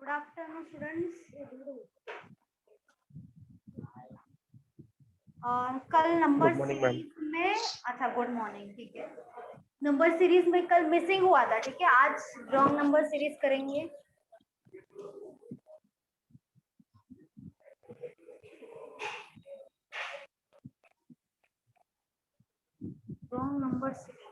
Good afternoon students. कल number series में, अच्छा गुड मॉर्निंग, ठीक है। नंबर सीरीज में कल मिसिंग हुआ था, ठीक है। आज रॉन्ग नंबर सीरीज करेंगे। Wrong number series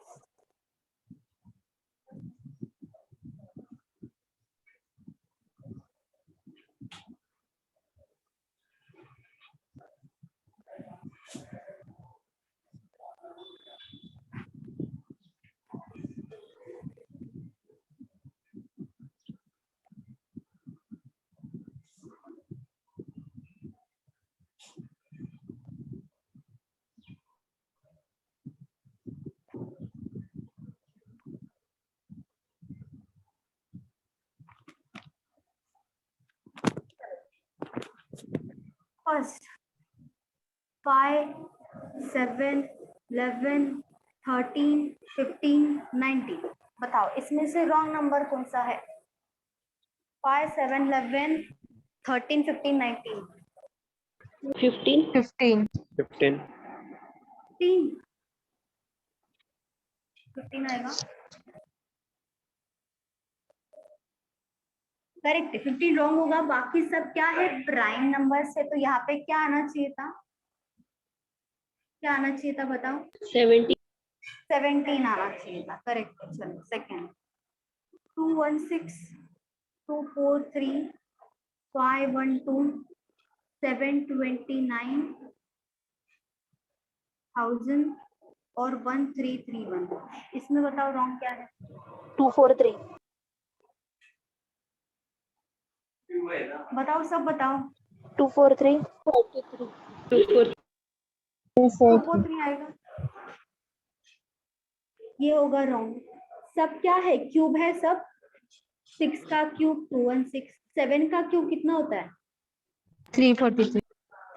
first 5, 7, 11, 13, 15, 19। बताओ इसमें से रॉन्ग नंबर कौन सा है? 5, 7, 11, 13, 15, 19। 15 आएगा। करेक्ट है, 15 रॉन्ग होगा। बाकी सब क्या है? प्राइम नंबर से। तो यहाँ पे क्या आना चाहिए था? क्या आना चाहिए था बताओ? 17 आना चाहिए था। करेक्ट है। चलो सेकेंड 216, 243, 512, 729,000 और 1331। इसमें बताओ रॉन्ग क्या है? 243 बताओ, सब बताओ। 243 243 आएगा। ये होगा रॉन्ग। सब क्या है? क्यूब है सब। 6 का क्यूब 216, 7 का क्यूब कितना होता है? 343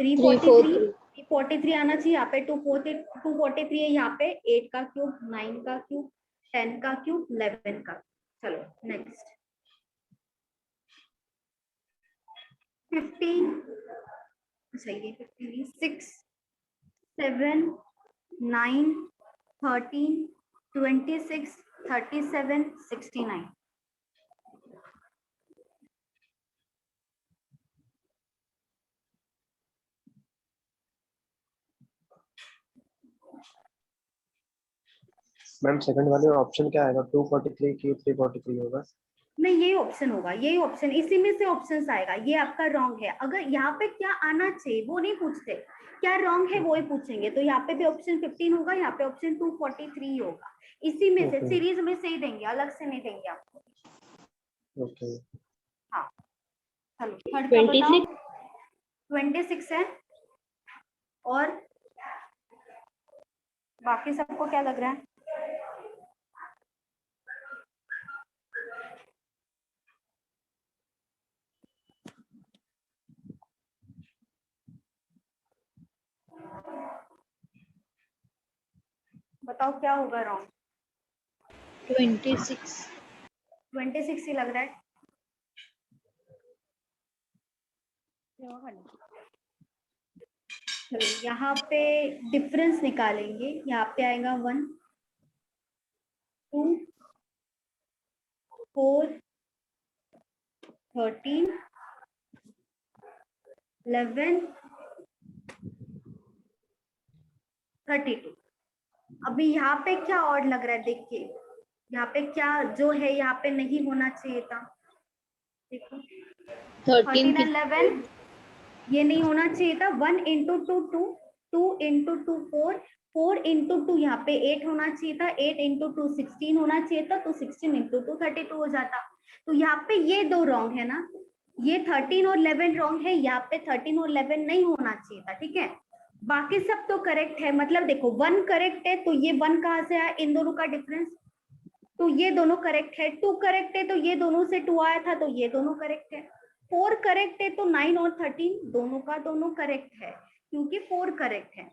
343 आना चाहिए। यहाँ पे 243 है। यहाँ पे 8 का क्यूब, 9 का क्यूब, 10 का क्यूब, 11 का। चलो नेक्स्ट 15, अच्छा ये 15, 6, 7, 9, 13, 26, 37, 69। मैम सेकंड वाले ऑप्शन क्या आएगा? 243 की 343 होगा? नहीं, यही ऑप्शन होगा, यही ऑप्शन, इसी में से ऑप्शन आएगा। ये आपका रॉन्ग है। अगर यहाँ पे क्या आना चाहिए वो नहीं पूछते, क्या रॉन्ग है वो ही पूछेंगे। तो यहाँ पे भी ऑप्शन 15 होगा, यहाँ पे ऑप्शन 243 होगा। इसी में से, सीरीज में से ही देंगे, अलग से नहीं देंगे आपको। ओके। हाँ चलो थर्ड का बताओ। 26 है। और बाकी सबको क्या लग रहा है? बताओ क्या होगा रॉन्ग? 26 ही लग रहा है। चलो यहाँ पे डिफरेंस निकालेंगे। यहाँ पे आएगा 1, 2, 4, 13, 11, 32। अभी यहाँ पे क्या और लग रहा है? देखिए यहाँ पे क्या जो है, यहाँ पे नहीं होना चाहिए था। देखो 13 और 11 ये नहीं होना चाहिए था। 1 इंटू 2 2, 2 इंटू 2 4, 4 इंटू 2 यहाँ पे 8 होना चाहिए था। 8 इंटू 2 16 होना चाहिए था। तो 16 इंटू 2 32 हो जाता। तो यहाँ पे ये दो रॉन्ग है ना, ये 13 और 11 रॉन्ग है। यहाँ पे 13 और 11 नहीं होना चाहिए था, ठीक है। बाकी सब तो करेक्ट है। मतलब देखो 1 करेक्ट है, तो ये 1 कहाँ से आया? इन दोनों का डिफरेंस। तो ये दोनों करेक्ट है। 2 करेक्ट है, तो ये दोनों से 2 आया था, तो ये दोनों करेक्ट है। 4 करेक्ट है, तो 9 और 13 दोनों का दोनों करेक्ट है, क्योंकि 4 करेक्ट है।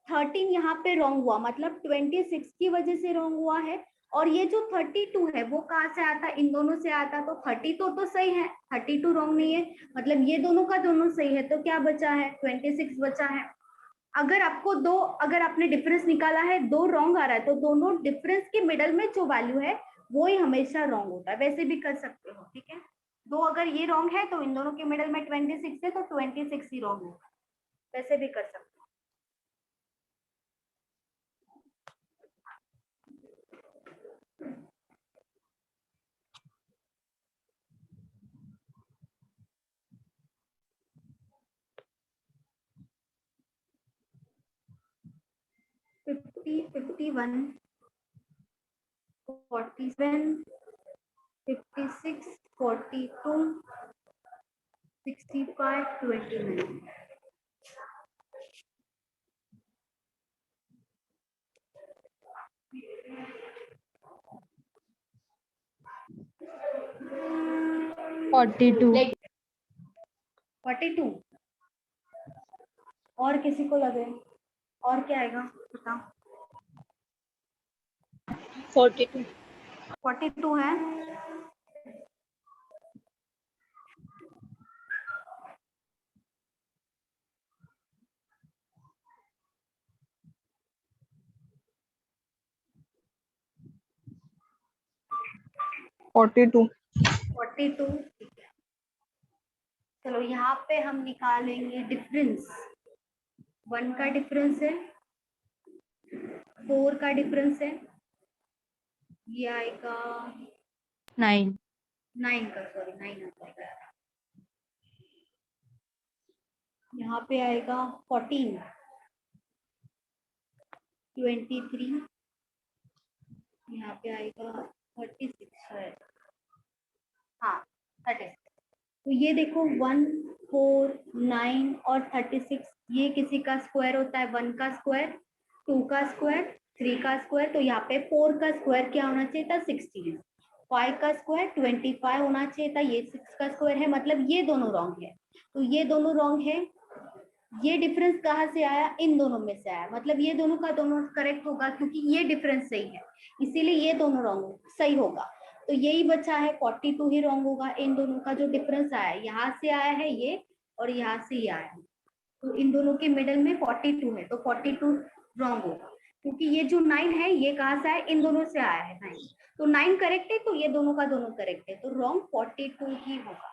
13 यहाँ पे रॉन्ग हुआ, मतलब 26 की वजह से रॉन्ग हुआ है। और ये जो 32 है वो कहाँ से आता, इन दोनों से आता, तो 32 तो सही है, 32 रॉन्ग नहीं है, मतलब ये दोनों का दोनों सही है, तो क्या बचा है, 26 बचा है। अगर आपको दो, अगर आपने डिफरेंस निकाला है, दो रॉन्ग आ रहा है, तो दोनों डिफरेंस के मिडल में जो वैल्यू है वो ही हमेशा रॉन्ग होता है, वैसे भी कर सकते हो, ठीक है। दो अगर ये रॉन्ग है तो इन दोनों के मिडल में 26 है, तो 26 ही रॉन्ग होगा, वैसे भी कर सकते हो। 50, 51, 47, 56, 42, 65, 29। फोर्टी टू 42 और किसी को लगे, और क्या आएगा बताओ। 42 42 है, फोर्टी टू 42, ठीक है। चलो यहाँ पे हम निकालेंगे डिफरेंस, 1 का डिफरेंस है, 4 का डिफरेंस है, ये आएगा 9 9 का, सॉरी 9 आ जाएगा, यहाँ पे आएगा 14, 23, यहाँ पे आएगा 36 है, हाँ 36। तो ये देखो 1, 4, 9 और 36, ये किसी का स्क्वायर होता है, 1 का स्क्वायर, 2 का स्क्वायर, 3 का स्क्वायर, तो यहाँ पे 4 का स्क्वायर क्या होना चाहिए था, 16, 5 का स्क्वायर 25 होना चाहिए था, ये 6 का स्क्वायर है, मतलब ये दोनों रॉन्ग है, तो ये दोनों रॉन्ग है। ये डिफरेंस कहाँ से आया, इन दोनों में से आया, मतलब ये दोनों का दोनों करेक्ट होगा, क्योंकि ये डिफरेंस सही है, इसीलिए ये दोनों रॉन्ग सही होगा, तो यही बचा है 42 ही रॉन्ग होगा। इन दोनों का जो डिफरेंस आया है, यहाँ से आया है ये और यहाँ से ये आया है, तो इन दोनों के मिडल में 42 है, तो 42 रॉन्ग होगा, क्योंकि ये जो 9 है ये कहाँ से आया, इन दोनों से आया है 9, तो 9 करेक्ट है, तो ये दोनों का दोनों करेक्ट है, तो रॉन्ग 42 ही होगा।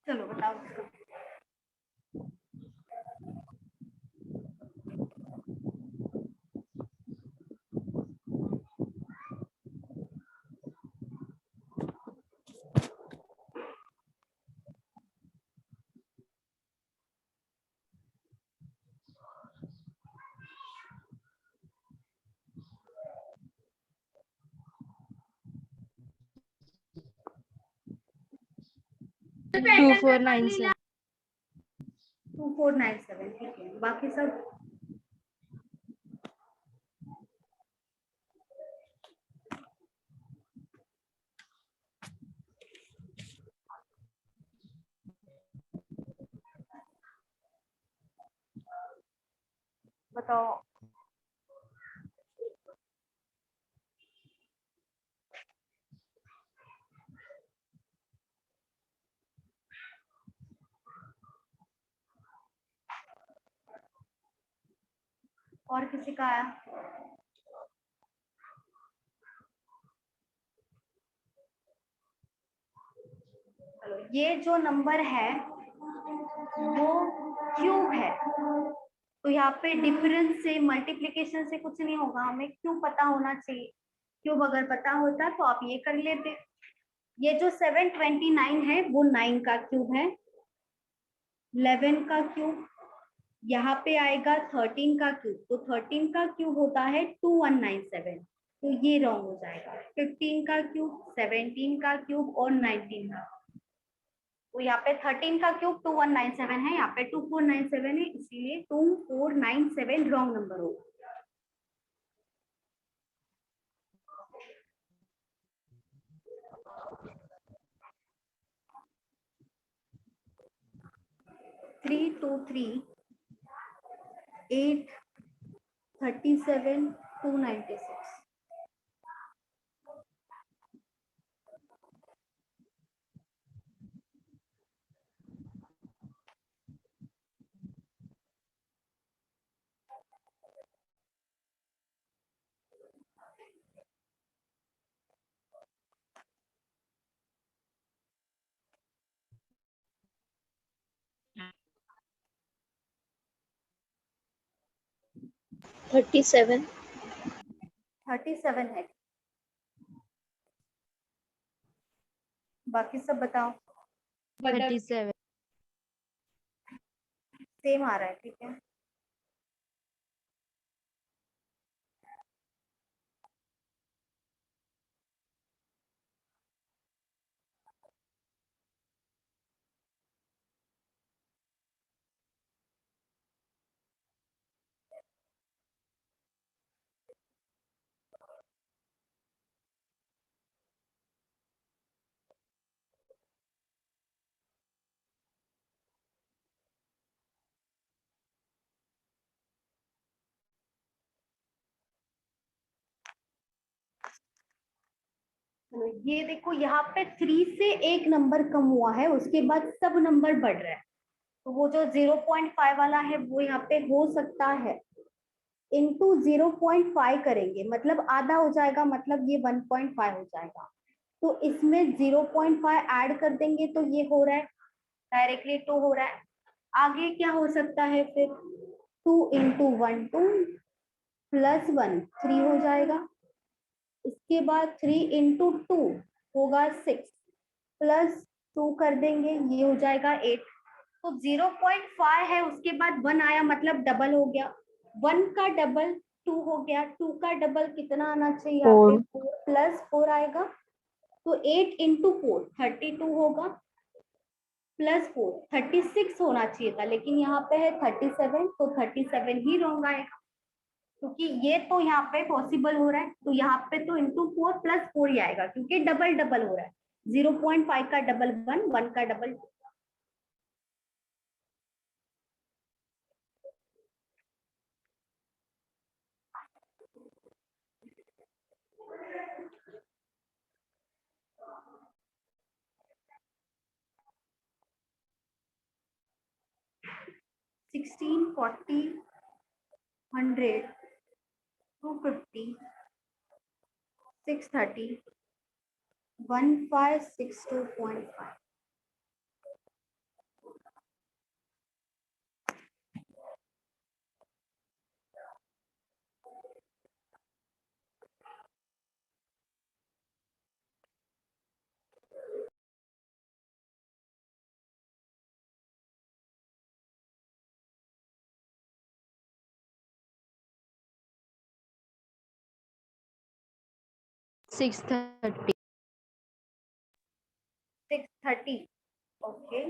चलो बताओ इसका। टू फोर नाइन सेवन 2497, ठीक है, बाकी सब बताओ। और किसी का आया, चलो ये जो नंबर है वो क्यूब है, तो यहाँ पे डिफरेंस से मल्टीप्लिकेशन से कुछ नहीं होगा, हमें क्यूब पता होना चाहिए, क्यूब अगर पता होता तो आप ये कर लेते। ये जो 729 है वो 9 का क्यूब है, 11 का क्यूब, यहाँ पे आएगा 13 का क्यूब, तो 13 का क्यूब होता है 2197, तो ये रॉन्ग हो जाएगा। 15 का क्यूब, 17 का क्यूब और 19 का, तो यहाँ पे 13 का क्यूब 2197 है, यहाँ पे 2497 है, इसीलिए 2497 रॉन्ग नंबर होगा। Three two three 8 37 296। Thirty seven 37 है। बाकी सब बताओ। 37 सेम आ रहा है, ठीक है। तो ये देखो यहाँ पे 3 से एक नंबर कम हुआ है, उसके बाद सब नंबर बढ़ रहा है। तो वो जो 0.5 वाला है वो यहाँ पे हो सकता है इंटू 0.5 करेंगे, मतलब आधा हो जाएगा, मतलब ये 1.5 हो जाएगा। तो इसमें 0.5 ऐड कर देंगे तो ये हो रहा है डायरेक्टली 2 हो रहा है। आगे क्या हो सकता है फिर 2 इंटू 1 2 प्लस 1 3 हो जाएगा। इसके बाद 3 इंटू 2 होगा 6 प्लस 2 कर देंगे, ये हो जाएगा 8। तो 0.5 है, उसके बाद 1 आया मतलब डबल हो गया। 1 का डबल 2 हो गया, 2 का डबल कितना आना चाहिए यहाँ पे 4 प्लस 4 आएगा। तो 8 इंटू 4 32 होगा प्लस 4 36 होना चाहिए था, लेकिन यहाँ पे है 37, तो 37 ही रॉन्ग आएगा क्योंकि ये तो यहाँ पे पॉसिबल हो रहा है। तो यहाँ पे तो इंटू 4 प्लस 4 ही आएगा क्योंकि डबल डबल हो रहा है। 0.5 का डबल 1, 1 का double 2। Sixteen 40 100 250 630 1562.5। Six thirty 630 okay.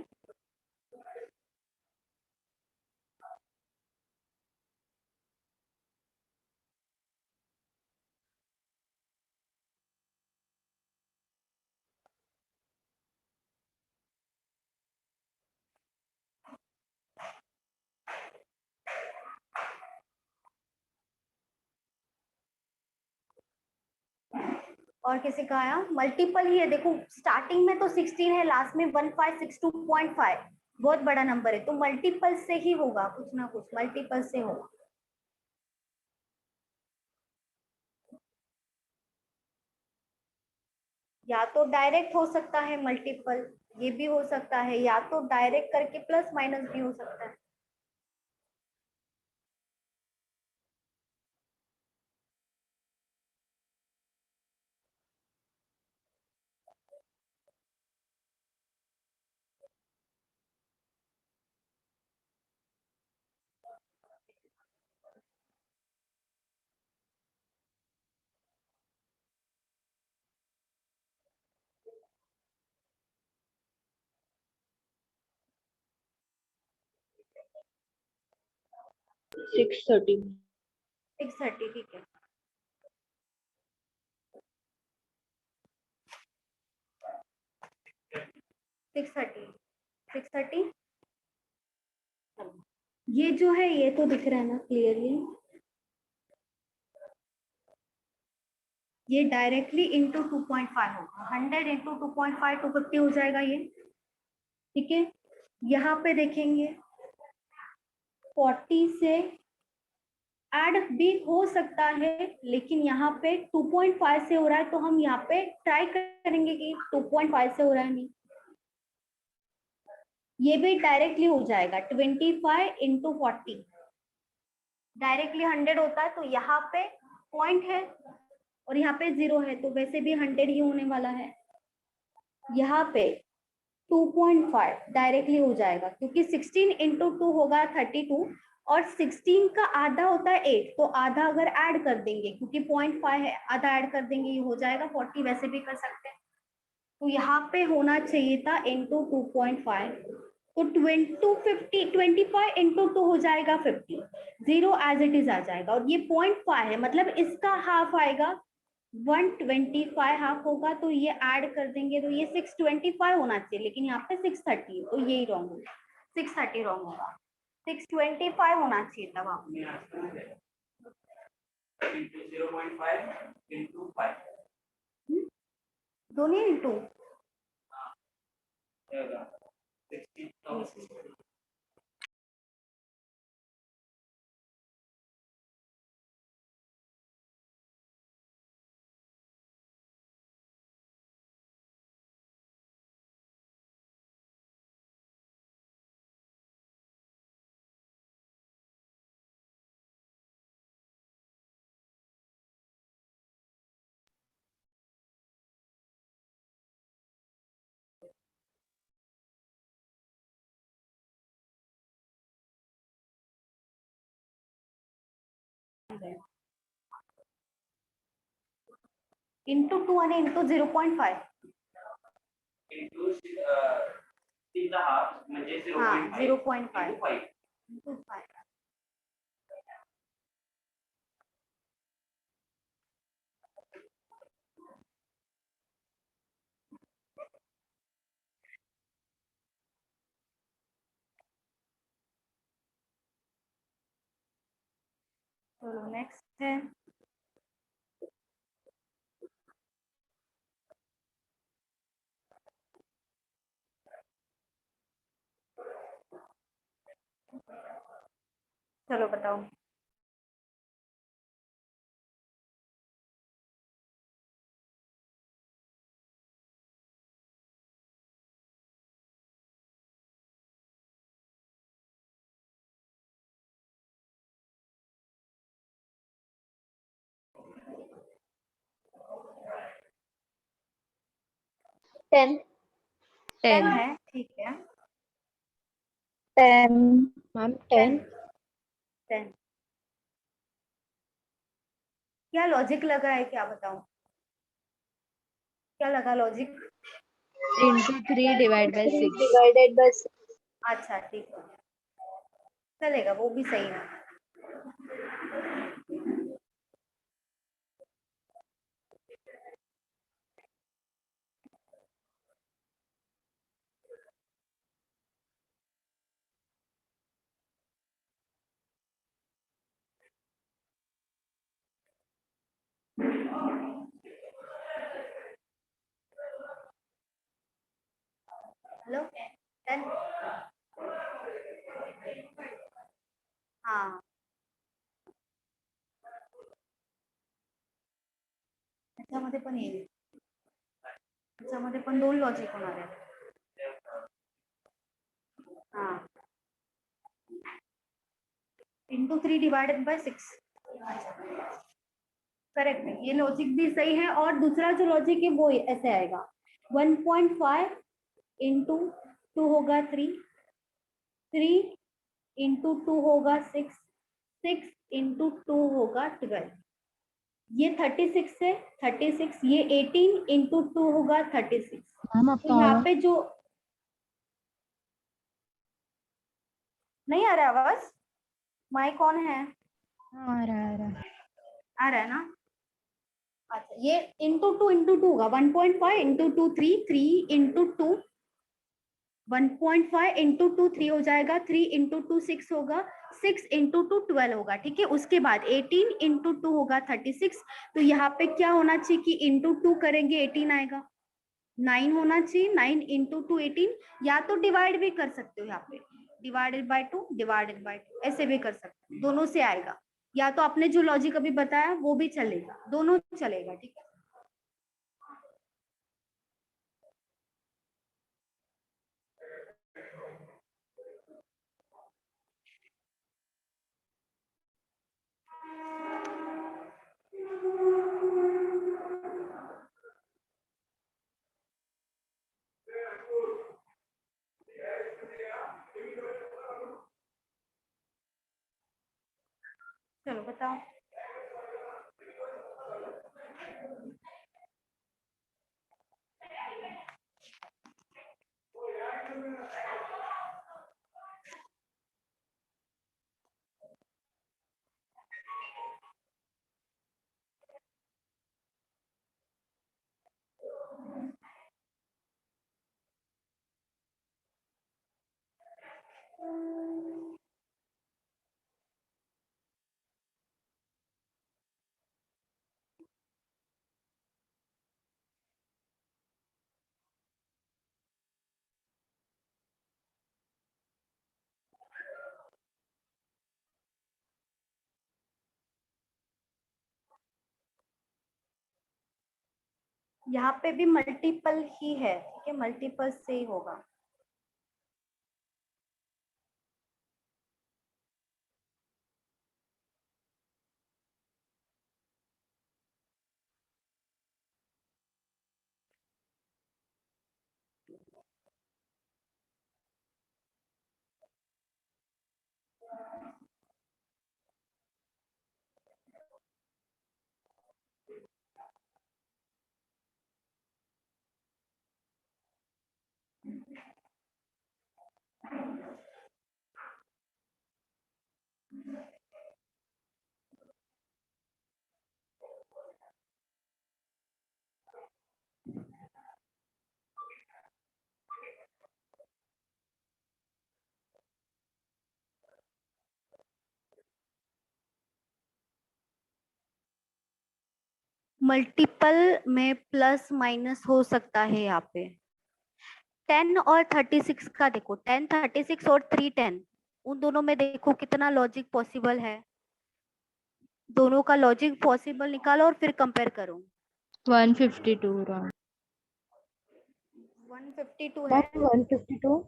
और किसी का आया मल्टीपल ही है, देखो स्टार्टिंग में तो 16 है, लास्ट में 1562.5 बहुत बड़ा नंबर है, तो मल्टीपल से ही होगा, कुछ ना कुछ मल्टीपल से होगा। या तो डायरेक्ट हो सकता है मल्टीपल, ये भी हो सकता है, या तो डायरेक्ट करके प्लस माइनस भी हो सकता है। 630. 630 ठीक है। सिक्स थर्टी ये जो है ये तो दिख रहा है ना क्लियरली, ये डायरेक्टली इंटू 2.5 होगा, 100 इंटू 2.5 250 हो जाएगा ये, ठीक है। यहाँ पे देखेंगे 40 से ऐड भी हो सकता है, लेकिन यहाँ पे 2.5 से हो रहा है तो हम यहाँ पे ट्राई करेंगे कि 2.5 से हो रहा है नहीं, ये भी डायरेक्टली हो जाएगा 25 इंटू 40, डायरेक्टली 100 होता है तो यहाँ पे पॉइंट है और यहाँ पे 0 है तो वैसे भी 100 ही होने वाला है। यहाँ पे 2.5 डायरेक्टली हो जाएगा क्योंकि 16 इंटू 2 होगा 32 और 16 का आधा होता है 8, तो आधा अगर ऐड कर देंगे क्योंकि 0.5 है, आधा ऐड कर देंगे ये हो जाएगा 40, वैसे भी कर सकते हैं। तो यहाँ पे होना चाहिए था इंटू 2.5, तो 25 इंटू 2 हो जाएगा 50, 0 एज इट इज आ जाएगा और ये 0.5 है मतलब इसका हाफ आएगा 125 हाफ होगा, तो ये ऐड कर देंगे तो ये 625 होना चाहिए, लेकिन यहाँ पे 630 है तो यही रॉन्ग होगा, 630 रॉन्ग होगा, 625 होना चाहिए था वहां। 0.5 into 5 दोनों इंटू 60,000. इंटू 2 आणि इंटू 0.5 into 6.5 म्हणजे 0.5 0.5 into 5. इंटू 5 चलो नेक्स्ट है चलो बताओ। Ten. 10 है ठीक है, 10. Ma'am, 10. 10 क्या लॉजिक लगा है क्या बताओ, क्या लगा logic? Into 3 divided by 6. divided by 6. अच्छा ठीक है चलेगा, वो भी सही है। हेलो 10 हाँ त्याच्यामध्ये पण येईल, त्याच्यामध्ये पण 2 लॉजिक होणार आहे। हाँ इंटू 3 डिवाइडेड बाय 6 करेक्ट है, ये लॉजिक भी सही है और दूसरा जो लॉजिक है वो ऐसे आएगा 1.5 इंटू 2 होगा 3, 3 इंटू 2 होगा 6, 6 इंटू 2 होगा 12, ये 36 है 36, ये 18 इंटू 2 होगा 36। तो यहाँ पे जो नहीं आ रहा आवाज, माई कौन है? हाँ, आ रहा आ रहा है ना? अच्छा, ये इंटू टू होगा, 1.5 into two 3 into two 1.5 into two 3 हो जाएगा, 3 इंटू टू 6 होगा, 6 इंटू टू 12 होगा। ठीक है, उसके बाद 18 इंटू टू होगा 36। तो यहाँ पे क्या होना चाहिए कि इंटू टू करेंगे 18 आएगा, 9 होना चाहिए, 9 इंटू टू 18। या तो डिवाइड भी कर सकते हो, यहाँ पे डिवाइडेड बाय 2 डिवाइडेड बाय 2 ऐसे भी कर सकते हो, दोनों से आएगा। या तो आपने जो लॉजिक अभी बताया वो भी चलेगा, दोनों चलेगा। ठीक है, चलो बताओ। यहाँ पे भी मल्टीपल ही है। ठीक है, मल्टीपल से ही होगा। मल्टीपल में प्लस माइनस हो सकता है। यहाँ पे 10 और 36 का देखो, 10 36 और 3 10, उन दोनों में देखो कितना लॉजिक पॉसिबल है। दोनों का लॉजिक पॉसिबल निकालो और फिर कंपेयर करो। 152 राउंड 152 है, 152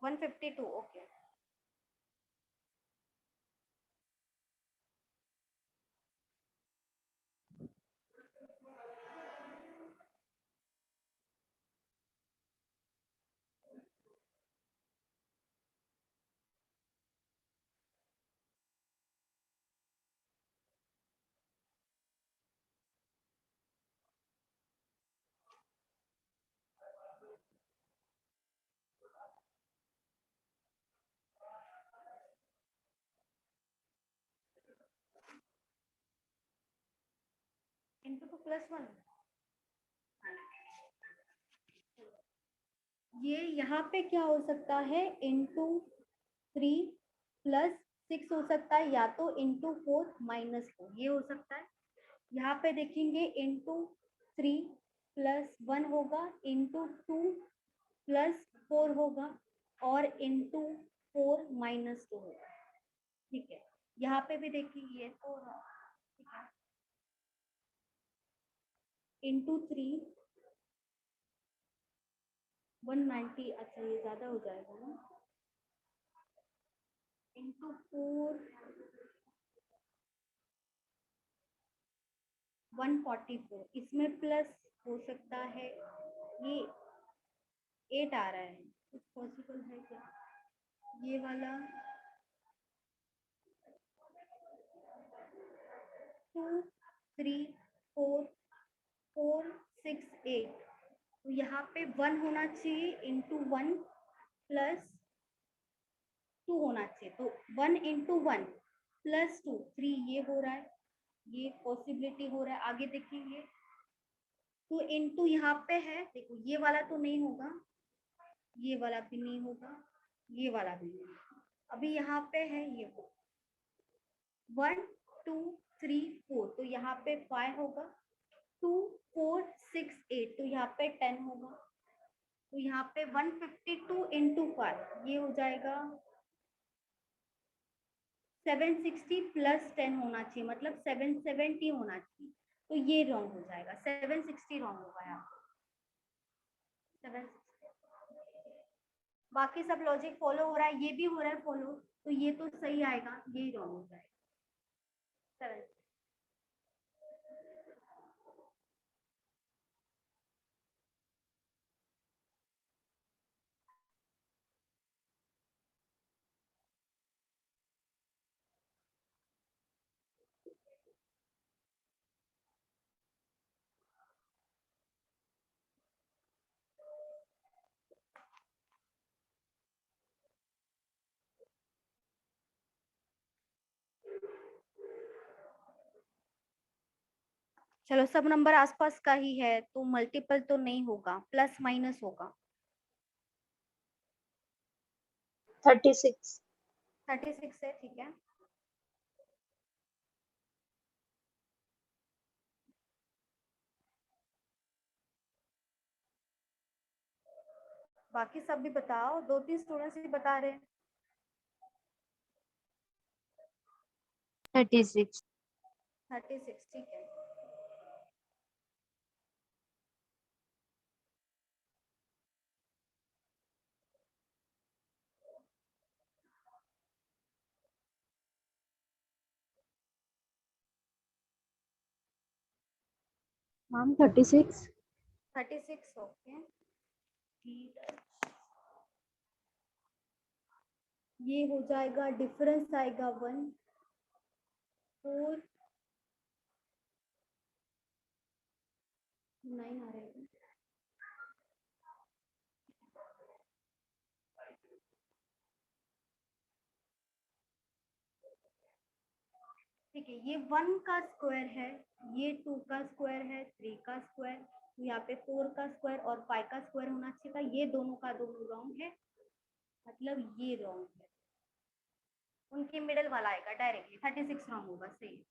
152 ओके। इंटू टू प्लस 1, ये यहाँ पे क्या हो सकता है, इंटू 3 प्लस 6 हो सकता है, या तो इंटू 4 माइनस 4 ये हो सकता है। यहाँ पे देखेंगे इंटू 3 प्लस 1 होगा, इंटू 2 प्लस 4 होगा, और इंटू 4 माइनस 2 होगा। ठीक है, यहाँ पे भी देखिए ये तो ठीक है, इंटू 3 190, अच्छा ये ज्यादा हो जाएगा ना, इंटू 4 144, इसमें प्लस हो सकता है, ये 8 आ रहा है, कुछ पॉसिबल है क्या? ये वाला 2 3 4 4 6 8, तो यहाँ पे 1 होना चाहिए, इंटू 1 प्लस 2 होना चाहिए, तो 1 इंटू 1 +2 3 ये हो रहा है, ये पॉसिबिलिटी हो रहा है। आगे देखेंगे तो इनटू यहाँ पे है, देखो ये वाला तो नहीं होगा, ये वाला भी नहीं होगा, ये वाला भी नहीं होगा। अभी यहाँ पे है ये 1 2 3 4, तो यहाँ पे 5 होगा, 2 4 6 8, तो यहाँ पे 10 होगा। तो यहाँ पे 152 इंटू 5 ये हो जाएगा 760 प्लस 10 होना चाहिए, मतलब 770 होना चाहिए। तो ये रॉन्ग हो जाएगा, 760 रॉन्ग होगा यहाँ पे 760। बाकी सब लॉजिक फॉलो हो रहा है, ये भी हो रहा है फॉलो, तो ये तो सही आएगा, ये रॉन्ग हो जाएगा 7। चलो सब नंबर आसपास का ही है, तो मल्टीपल तो नहीं होगा, प्लस माइनस होगा। 36। 36 है, ठीक है। बाकी सब भी बताओ, 2-3 स्टूडेंट्स भी बता रहे हैं। 36। 36 ठीक है। मैम 36। 36 ओके, ठीक है। ये हो जाएगा, डिफरेंस आएगा 1 4 9 आ रहेगा। ठीक है, ये 1 का स्क्वायर है, ये 2 का स्क्वायर है, 3 का स्क्वायर, तो यहाँ पे 4 का स्क्वायर और 5 का स्क्वायर होना चाहिए था। ये दोनों का दोनों रॉन्ग है, मतलब ये रॉन्ग है। उनके मिडल वाला आएगा डायरेक्टली, 36 रॉन्ग होगा, सही।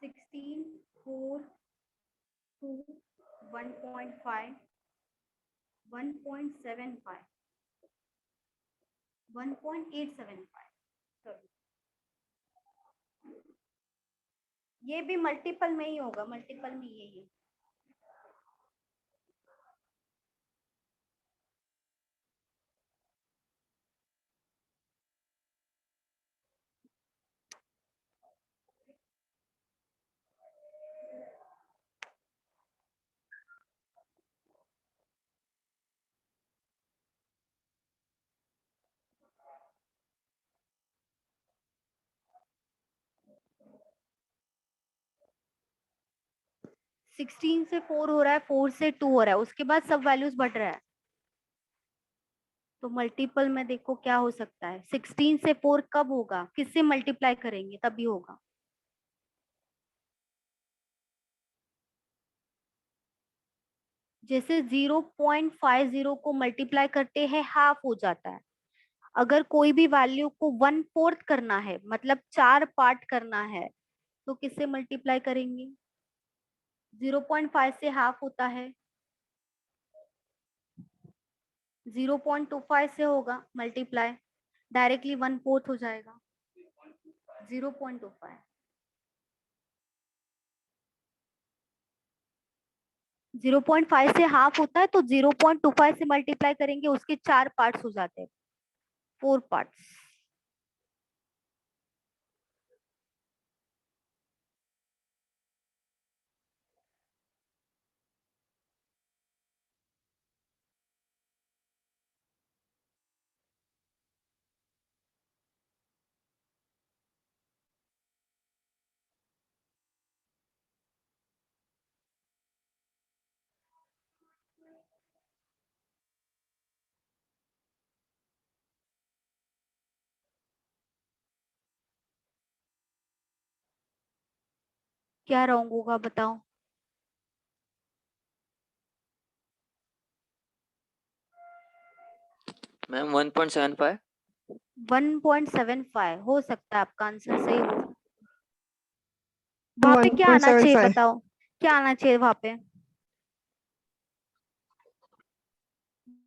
16 4 2 1.5 1.75 1.875, सॉरी ये भी मल्टीपल में ही होगा, मल्टीपल में यही है। सिक्सटीन से 4 हो रहा है, 4 से 2 हो रहा है, उसके बाद सब वैल्यूज बढ़ रहा है। तो मल्टीपल में देखो क्या हो सकता है, 16 से 4 कब होगा, किससे मल्टीप्लाई करेंगे तभी होगा। जैसे 0.50 को मल्टीप्लाई करते हैं हाफ हो जाता है। अगर कोई भी वैल्यू को 1/4 करना है, मतलब 4 पार्ट करना है, तो किससे मल्टीप्लाई करेंगे। 0.5 से हाफ होता है, 0.25 से होगा मल्टीप्लाई, डायरेक्टली 1/4 हो जाएगा। 0.25 0.5 से हाफ होता है, तो 0.25 से मल्टीप्लाई करेंगे, उसके 4 पार्ट्स हो जाते हैं, 4 पार्ट्स। क्या रॉन्ग होगा बताओ? मैम 1.75। 1.75 हो सकता है, आपका आंसर सही हो। वहां पे क्या आना चाहिए 1.75 बताओ? क्या आना चाहिए वहां पे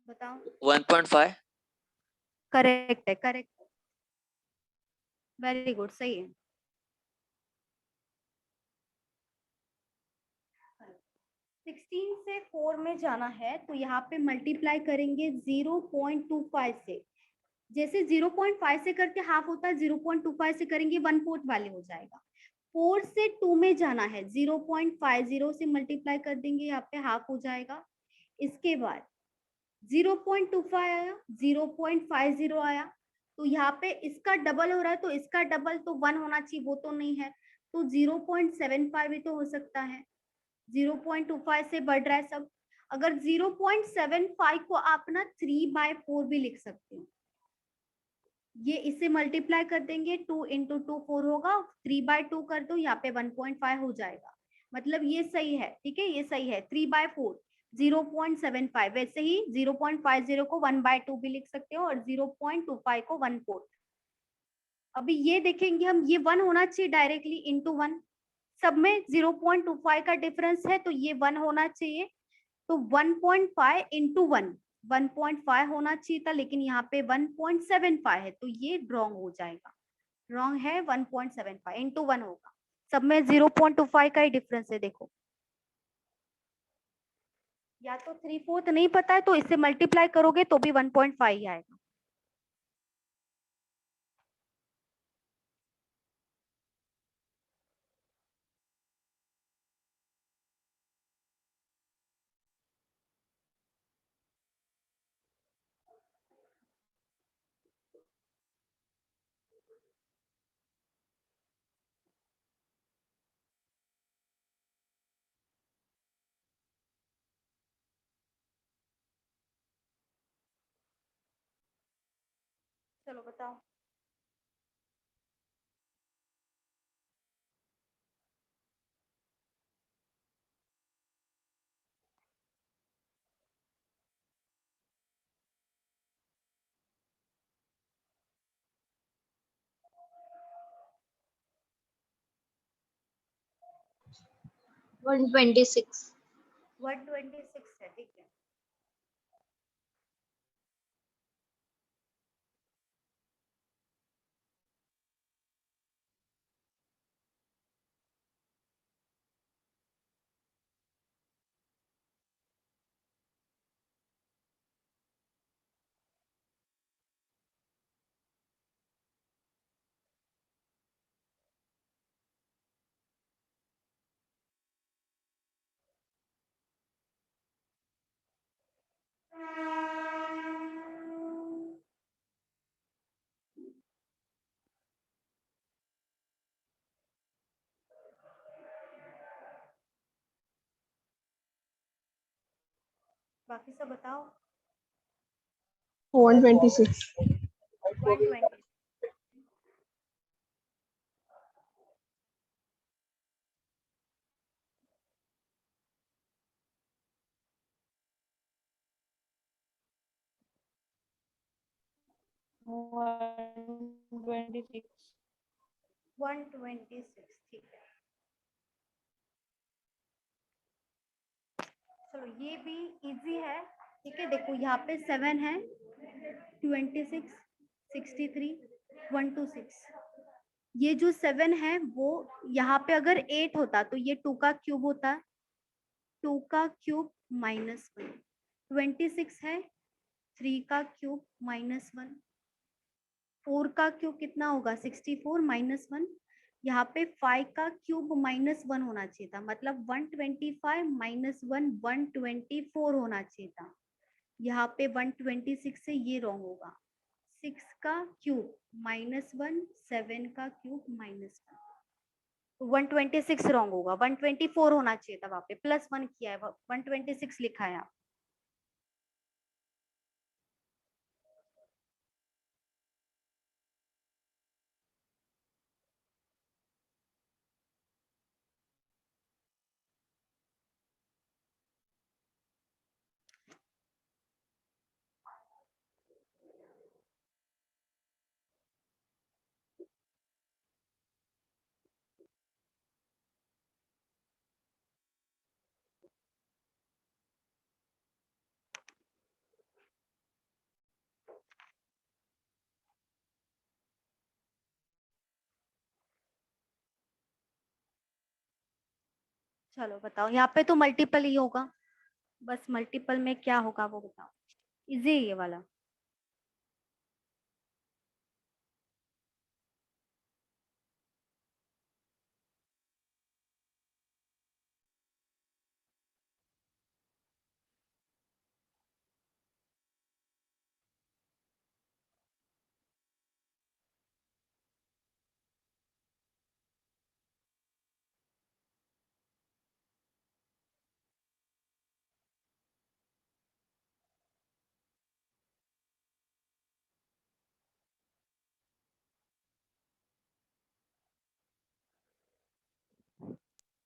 बताओ? 1.5। करेक्ट है, करेक्ट, वेरी गुड, सही है। 16 से 4 में जाना है तो यहाँ पे मल्टीप्लाई करेंगे 0.25 से। जैसे 0.5 से करके हाफ होता है, 0.25 से करेंगे 1/4 वाले हो जाएगा। 4 से 2 में जाना है, 0.50 से मल्टीप्लाई कर देंगे, यहाँ पे हाफ हो जाएगा। इसके बाद 0.25 आया, 0.50 आया, तो यहाँ पे इसका डबल हो रहा है, तो इसका डबल तो 1 होना चाहिए, वो तो नहीं है, तो 0.75 भी तो हो सकता है। 0.25 से बढ़ रहा है सब। अगर 0.75 को आप ना 3/4 भी लिख सकते हो। ये इससे मल्टीप्लाई कर देंगे, 2 इंटू 2 4 होगा, 3/2 कर दो, यहाँ पे 1.5 हो जाएगा। मतलब ये सही है, ठीक है, ये सही है। 3/4 0.75, वैसे ही 0.50 को 1/2 भी लिख सकते हो और 0.25 को 1/4। अभी ये देखेंगे हम, ये 1 होना चाहिए डायरेक्टली इंटू 1, सब में 0.25 का डिफरेंस है, तो ये 1 होना चाहिए, तो 1.5 इंटू 1 1.5 होना चाहिए था, लेकिन यहाँ पे 1.75 है, तो ये रॉन्ग हो जाएगा। रॉन्ग है, 1.75 इंटू 1 होगा। सब में 0.25 का ही डिफरेंस है, देखो। या तो 3/4 नहीं पता है तो इससे मल्टीप्लाई करोगे तो भी 1.5 ही आएगा। चलो बताओ। वन ट्वेंटी सिक्स 126 है, ठीक है। बाकी सब बताओ। 126 120। ट्वेंटी 126, ठीक है। चलो ये भी इजी है, ठीक है। देखो यहाँ पे 7 है, 26, 63, 126। ये जो 7 है वो यहाँ पे अगर 8 होता तो ये 2 का क्यूब होता, 2 का क्यूब -1। 26 है, 3 का क्यूब -1। 4 का क्यूब कितना होगा, 64 -1। यहाँ पे 5 का क्यूब -1 होना चाहिए था, मतलब 125 -1 124 होना चाहिए था। यहाँ पे 126 से ये रॉन्ग होगा। 6 का क्यूब -1, 7 का क्यूब -1, तो 126 रॉन्ग होगा। 124 होना चाहिए था, वहां पे +1 किया है, 126 लिखा है आप। चलो बताओ, यहाँ पे तो मल्टीपल ही होगा, बस मल्टीपल में क्या होगा वो बताओ। इजी है ये वाला।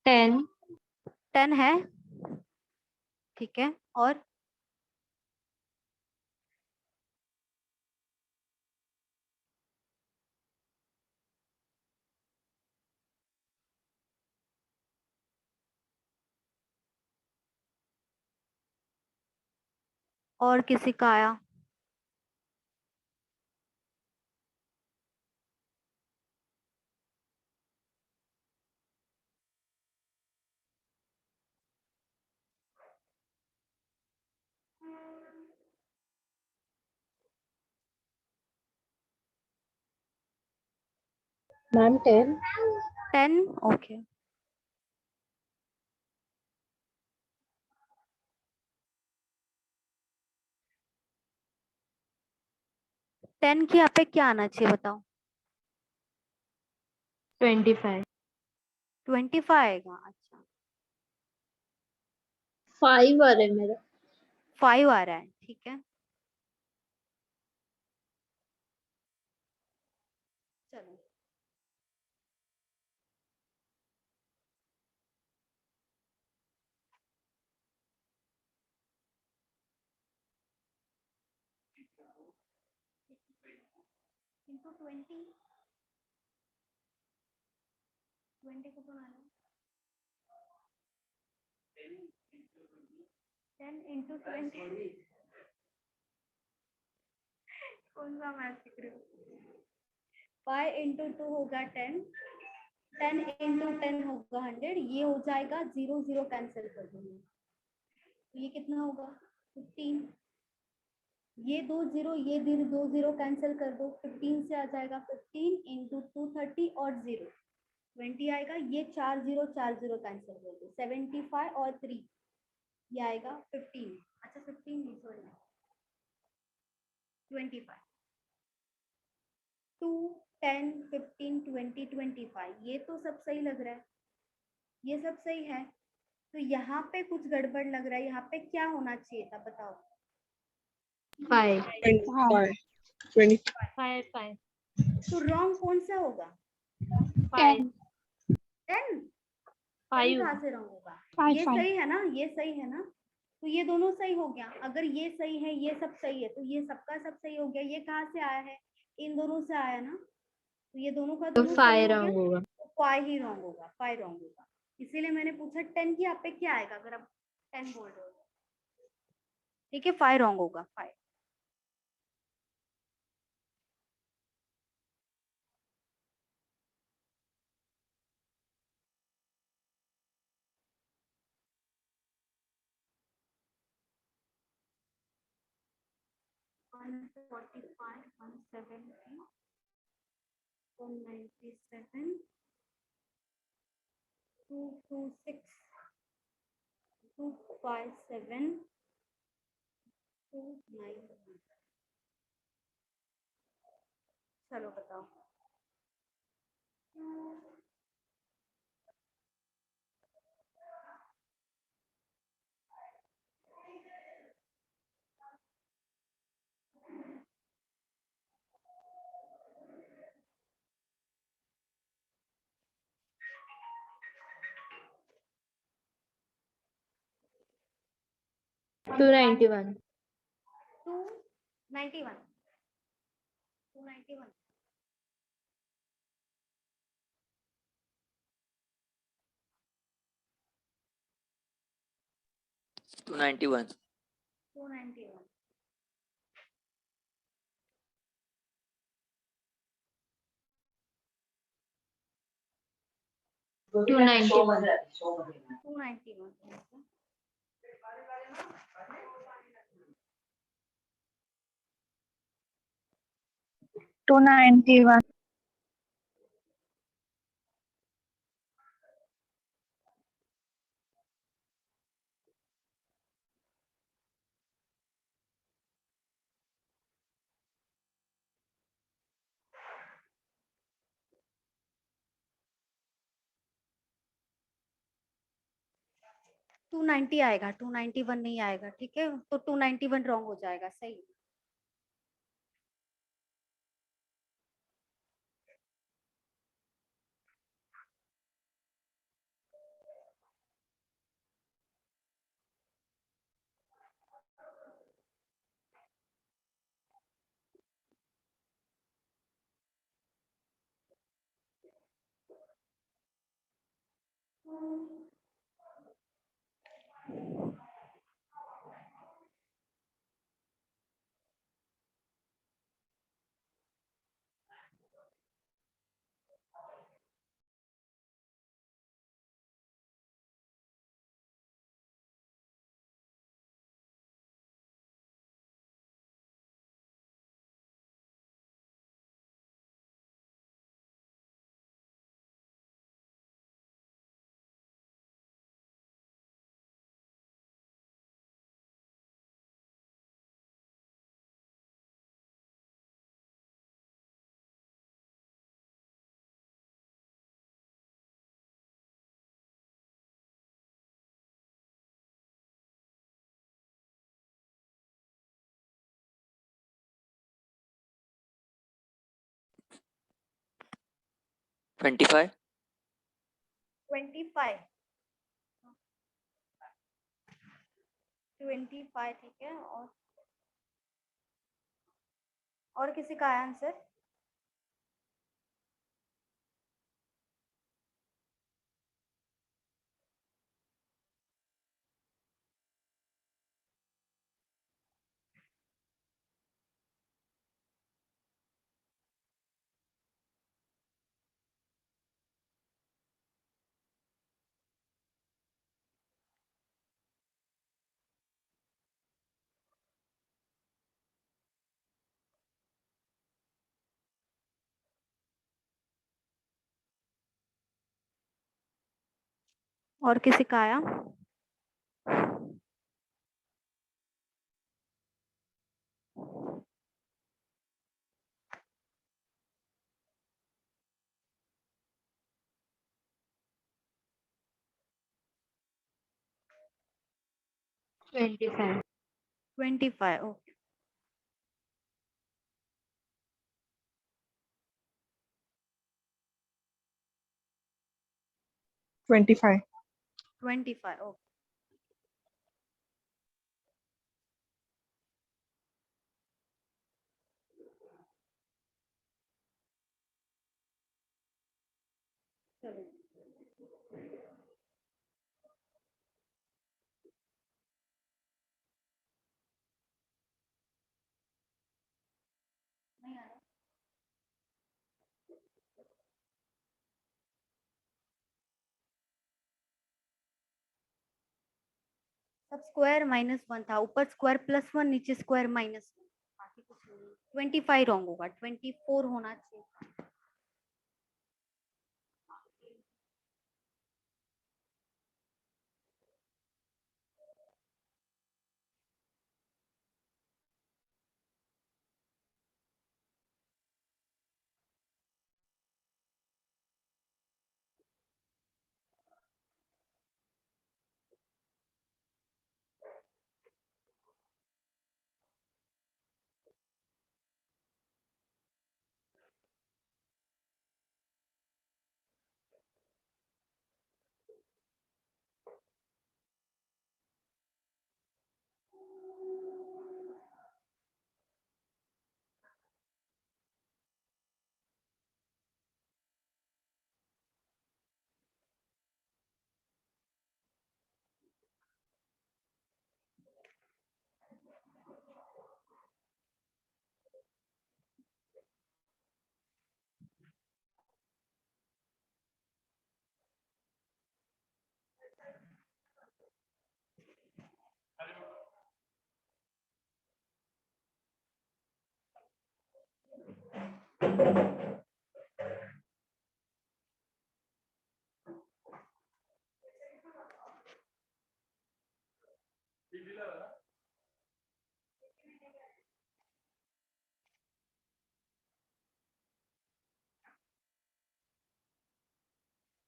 टेन 10 है, ठीक है, और किसी का आया? Ma'am 10 10, okay. टेन की यहाँ पे क्या आना चाहिए बताओ? 25 25 आएगा, अच्छा। 5 आ रहा है मेरा। 5 आ रहा है, ठीक है। चलो, इंटू 20 को बनाना। 10 इंटू 20 कौन सा मैथ सीख रहे हो? 5 इंटू 2 होगा 10, 10 इंटू 10 होगा 100, ये हो जाएगा 0 0 कैंसिल कर दूंगी, तो ये कितना होगा 15। ये 2 0, ये 2 0 कैंसिल कर दो, 15 से आ जाएगा 15 इंटू 230 और 0 20 आएगा। ये 4 0 कैंसिल कर दो, 75 और 3 ये आएगा 15। अच्छा 15 नहीं, सॉरी 25। 2 10 15 20 25 ये तो सब सही लग रहा है, ये सब सही है। तो यहाँ पे कुछ गड़बड़ लग रहा है, यहाँ पे क्या होना चाहिए था बताओ? 5 5 तो रॉन्ग कौन सा होगा? 5 10 5 कहाँ से रॉन्ग होगा? ये सही है ना, ये सही है ना, तो ये दोनों सही हो गया। अगर ये सही है, ये सब सही है, तो ये सबका सब सही हो गया। ये कहाँ से आया है? इन दोनों से आया ना, तो ये दोनों का तो दोनों 5 सही हो रॉन्ग गया, होगा। तो 5 ही रॉन्ग होगा, 5 रॉन्ग होगा। इसीलिए मैंने पूछा 10 की यहाँ पे क्या आएगा, अगर आप 10 बोल रहे हो तो। ठीक है, 5 रॉन्ग होगा, 5। वन 45 170 197 226 257 291। चलो बताओ। टू 91 291 291 291. 291। 291. 291. 291. 290 आएगा, 291 नहीं आएगा, ठीक है, तो 291 रॉन्ग हो जाएगा, सही। ट्वेंटी फाइव 25 25, ठीक है। और किसी का है आंसर? और किसी का आया? Twenty five 25, okay. Twenty five 25, okay. चलो, नहीं आ रहा। सब स्क्वायर -1 था, ऊपर स्क्वायर +1, नीचे स्क्वायर -1, बाकी कुछ नहीं। 25 रॉन्ग होगा, 24 होना चाहिए।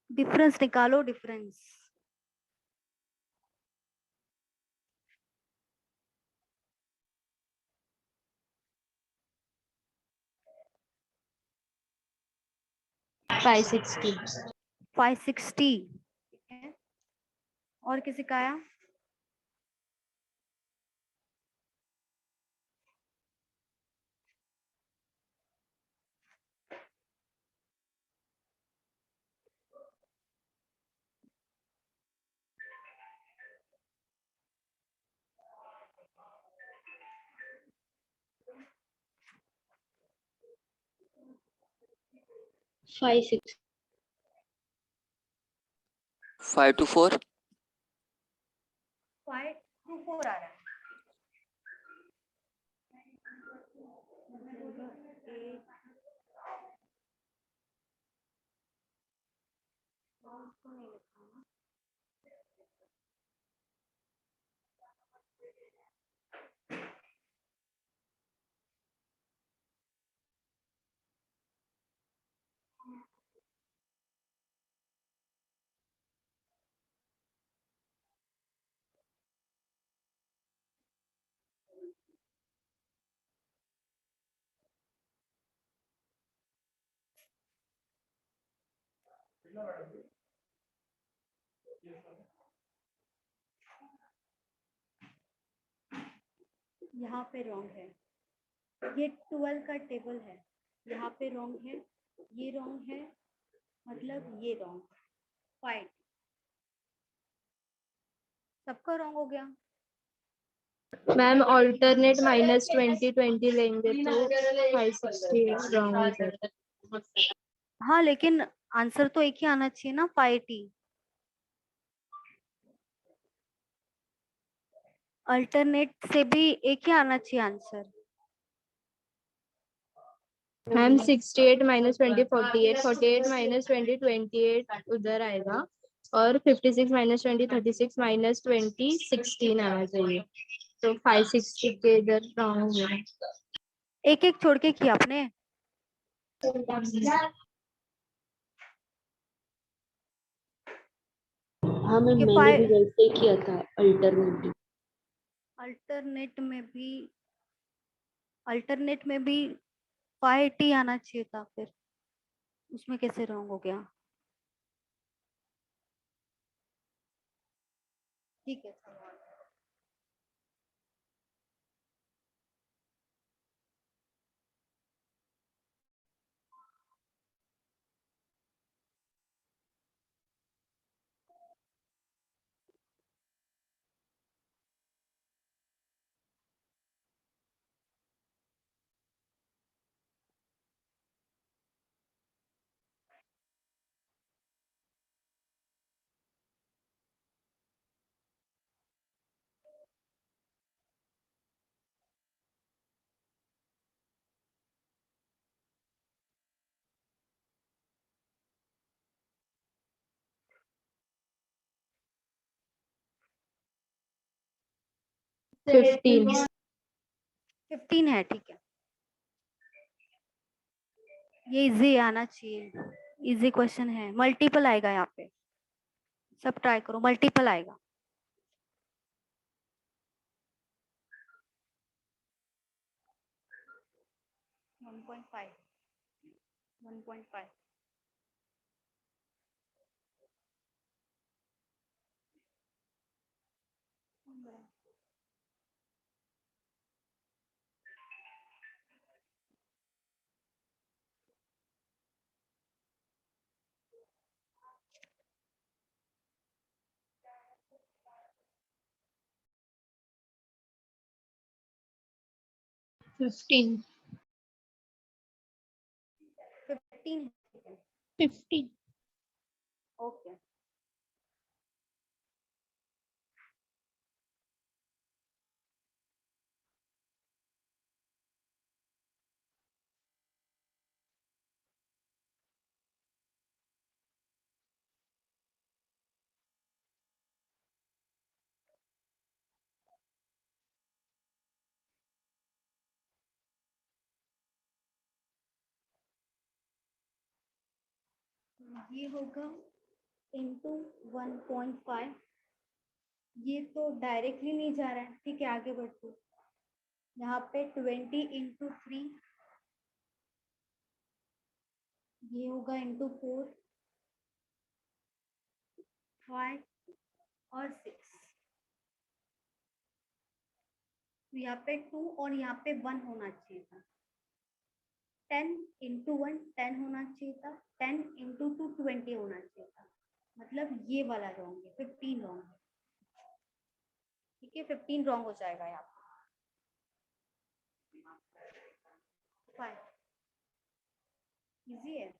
डिफरेंस निकालो, डिफरेंस। Five sixty 560। ठीक है, और किसी का आया? फाइव सिक्स 524 524 आ रहा है। यहाँ पे रॉन्ग है, ये 12 का टेबल है, यहाँ पे रॉन्ग है, ये रॉन्ग है, मतलब ये रॉन्ग। फाइव सबका रॉन्ग हो गया। मैम ऑल्टरनेट -20 लेंगे तो 560 रॉन्ग हो जाएगा। हाँ, लेकिन आंसर तो एक ही आना चाहिए ना, 580। अल्टरनेट से भी एक ही आना चाहिए आंसर। मैम 68 -20 48 48 -20 28 उधर आएगा और 56 -20 36 -20 16 आना चाहिए, तो 560 के इधर रॉन्ग है। एक एक छोड़ के किया आपने। हाँ मैम, कि मैंने भी वैसे ही किया था अल्टरनेटिव। अल्टरनेट में भी 580 आना चाहिए था, फिर उसमें कैसे रॉन्ग हो गया? ठीक है, चलो। 15 15 है, ठीक है। ये इजी आना चाहिए, इजी क्वेश्चन है। मल्टीपल आएगा यहाँ पे, सब ट्राई करो, मल्टीपल आएगा। 1.5 1.5 15 15 15 ओके। ये होगा इंटू 1.5, ये तो डायरेक्टली नहीं जा रहा है, ठीक है आगे बढ़ते हैं। यहाँ पे 20 इंटू 3, ये होगा इंटू 4, 5 और 6। तो यहाँ पे 2 और यहाँ पे 1 होना चाहिए था। 10 इंटू 1 10 होना चाहिए था, 10 इंटू 2 20 होना चाहिए था, मतलब ये वाला रॉन्ग है, 15 रॉन्ग है, ठीक है 15 रॉन्ग हो जाएगा यहाँ पे। इजी है।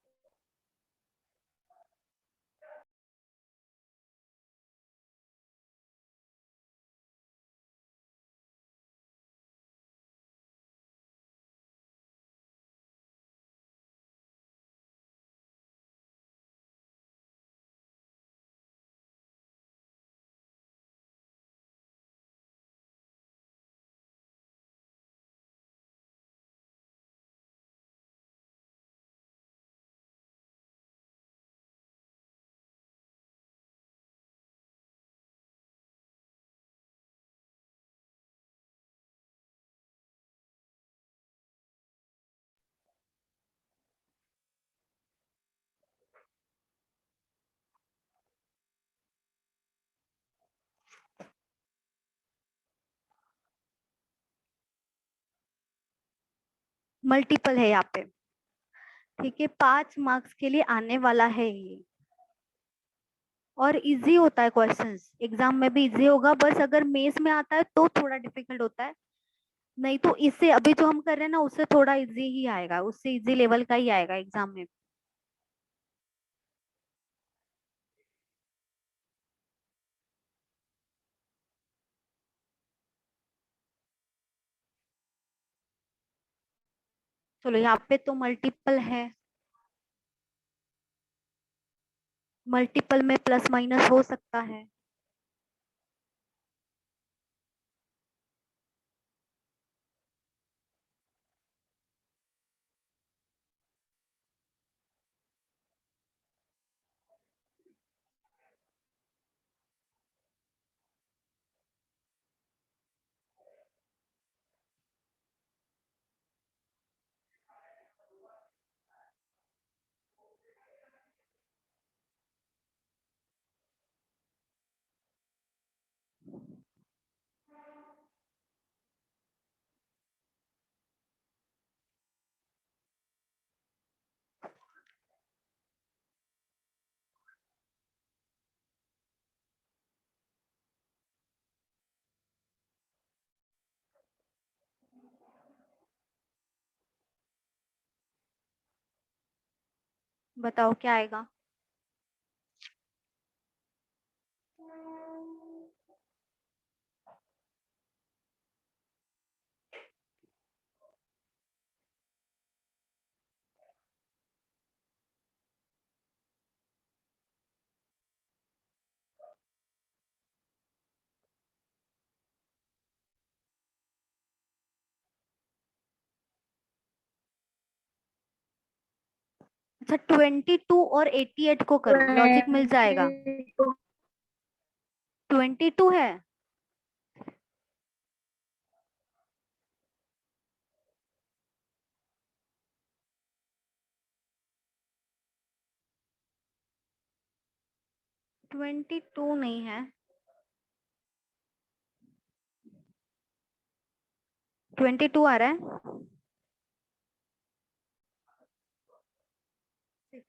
मल्टीपल है यहाँ पे, ठीक है 5 मार्क्स के लिए आने वाला है ये, और इजी होता है क्वेश्चंस, एग्जाम में भी इजी होगा, बस अगर मेंस में आता है तो थोड़ा डिफिकल्ट होता है, नहीं तो इससे अभी जो हम कर रहे हैं ना उससे थोड़ा इजी ही आएगा, उससे इजी लेवल का ही आएगा एग्जाम में। चलो यहाँ पे तो मल्टीपल है, मल्टीपल में प्लस माइनस हो सकता है। बताओ क्या आएगा। अच्छा 22 और 88 को करो, लॉजिक मिल जाएगा। 22 है, ट्वेंटी टू नहीं है, 22 आ रहा है। 6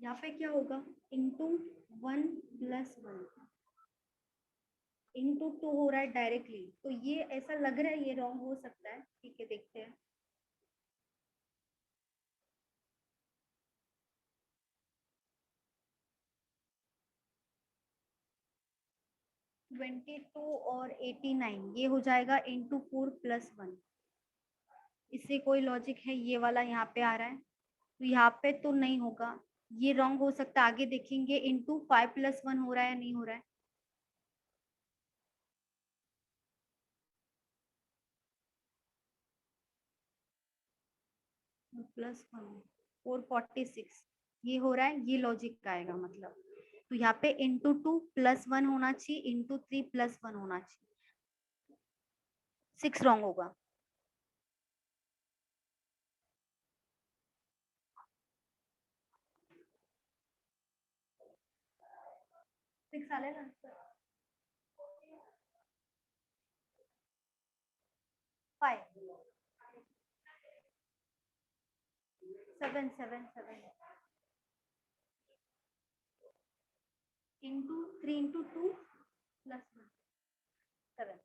यहाँ पे क्या होगा, इंटू 1 प्लस 1 इंटू 2 हो रहा है डायरेक्टली, तो ये ऐसा लग रहा है ये रॉन्ग हो सकता है, ठीक है देखते हैं। 22 और 89 ये हो जाएगा इंटू 4 प्लस 1। इससे कोई लॉजिक है? ये वाला यहाँ पे आ रहा है तो यहाँ पे तो नहीं होगा, ये रॉन्ग हो सकता है। आगे देखेंगे इंटू 5 प्लस 1 हो रहा है या नहीं हो रहा है। प्लस 1 446 ये हो रहा है, ये लॉजिक का आएगा मतलब। तो यहाँ पे इंटू 2 प्लस 1 होना चाहिए, इंटू 3 प्लस 1 होना चाहिए। 6 रॉन्ग होगा। सिक्स आले ना five 7 into 3 into 2 plus 1 7।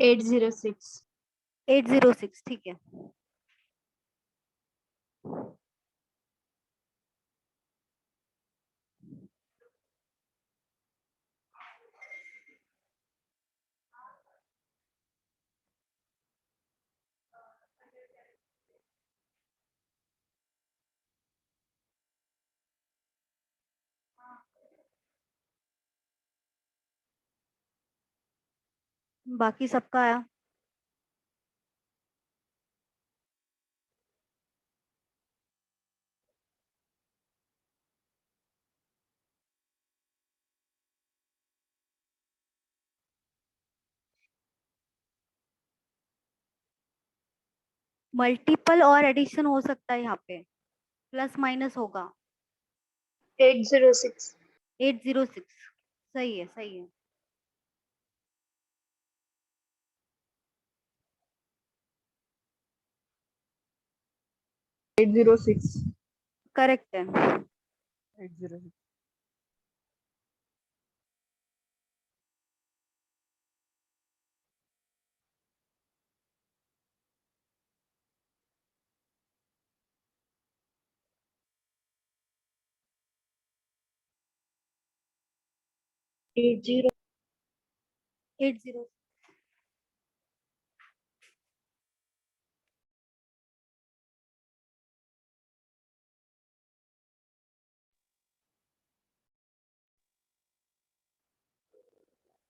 Eight zero six 806 ठीक है। बाकी सबका आया। मल्टीपल और एडिशन हो सकता है यहाँ पे, प्लस माइनस होगा। 806 806 सही है, सही है। करेक्ट है। 806 80 80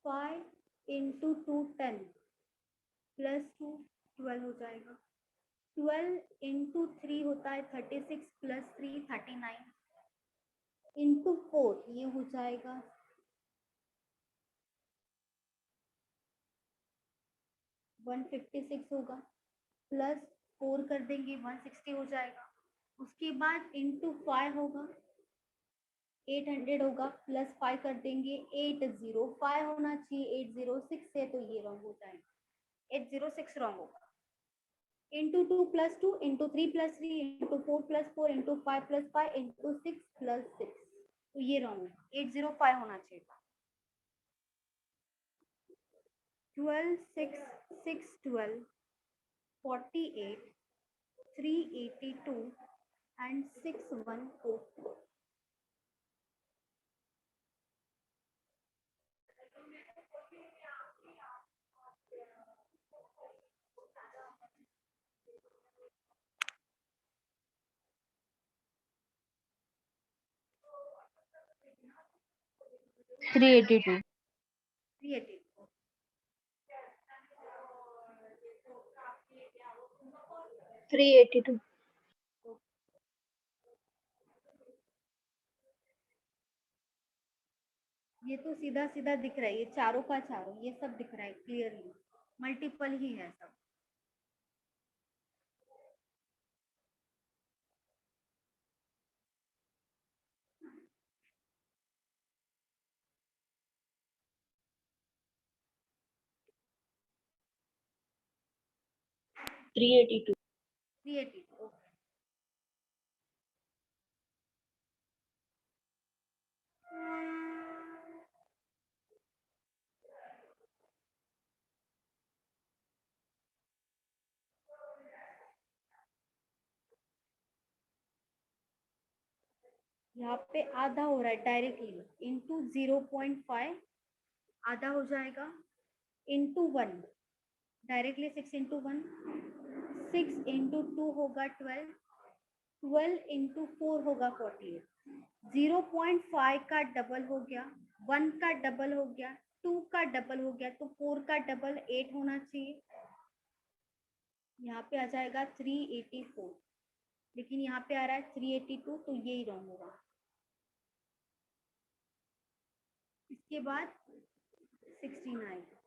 5 इंटू 2 10 प्लस 2 12 हो जाएगा। 12 इंटू 3 होता है 36 प्लस 3 39 इंटू 4 ये हो जाएगा 156 होगा, प्लस 4 कर देंगे 160 हो जाएगा। उसके बाद इंटू 5 होगा 800 होगा, प्लस 5 कर देंगे 805 होना चाहिए, 806 है तो ये रॉन्ग हो जाएगा। 806 रॉन्ग होगा। Into 2 plus 2 into 3 plus 3 into 4 plus 4 into 5 plus 5 into 6 plus 6 तो ये रॉन्ग होगा। 805 होना चाहिए। 12 6 6 12 48 382 and 6104। थ्री एटी टू 382 382 ये तो सीधा सीधा दिख रहा है, ये चारों का चारों ये सब दिख रहा है क्लियरली। मल्टीपल ही है सब। Three eighty two 382 okay. यहाँ पे आधा हो रहा है डायरेक्टली इंटू 0.5 आधा हो जाएगा इंटू 1 डायरेक्टली 6 इंटू 1 6 इंटू 2 होगा 12 12 इंटू 4 होगा 48 0.5 का डबल हो गया 1 का डबल हो गया 2 का डबल हो गया तो 4 का डबल 8 होना चाहिए। यहाँ पे आ जाएगा 384 लेकिन यहाँ पे आ रहा है 382 तो यही रॉन्ग होगा। इसके बाद 16 आएगा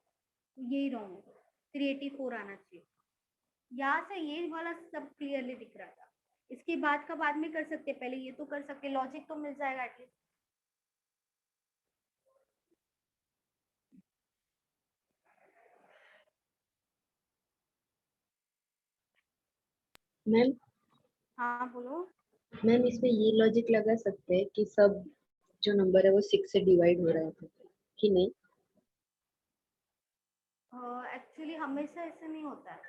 तो यही रॉन्ग होगा 384 आना चाहिए। यहाँ से ये वाला सब क्लियरली दिख रहा था। इसके बाद का बाद में कर सकते, पहले ये तो कर सकते, लॉजिक तो मिल जाएगा एटलीस्ट। मैम हाँ बोलो। मैम इसमें ये लॉजिक लगा सकते हैं कि सब जो नंबर है वो 6 से डिवाइड हो रहा है कि नहीं? एक्चुअली हमेशा ऐसा नहीं होता है।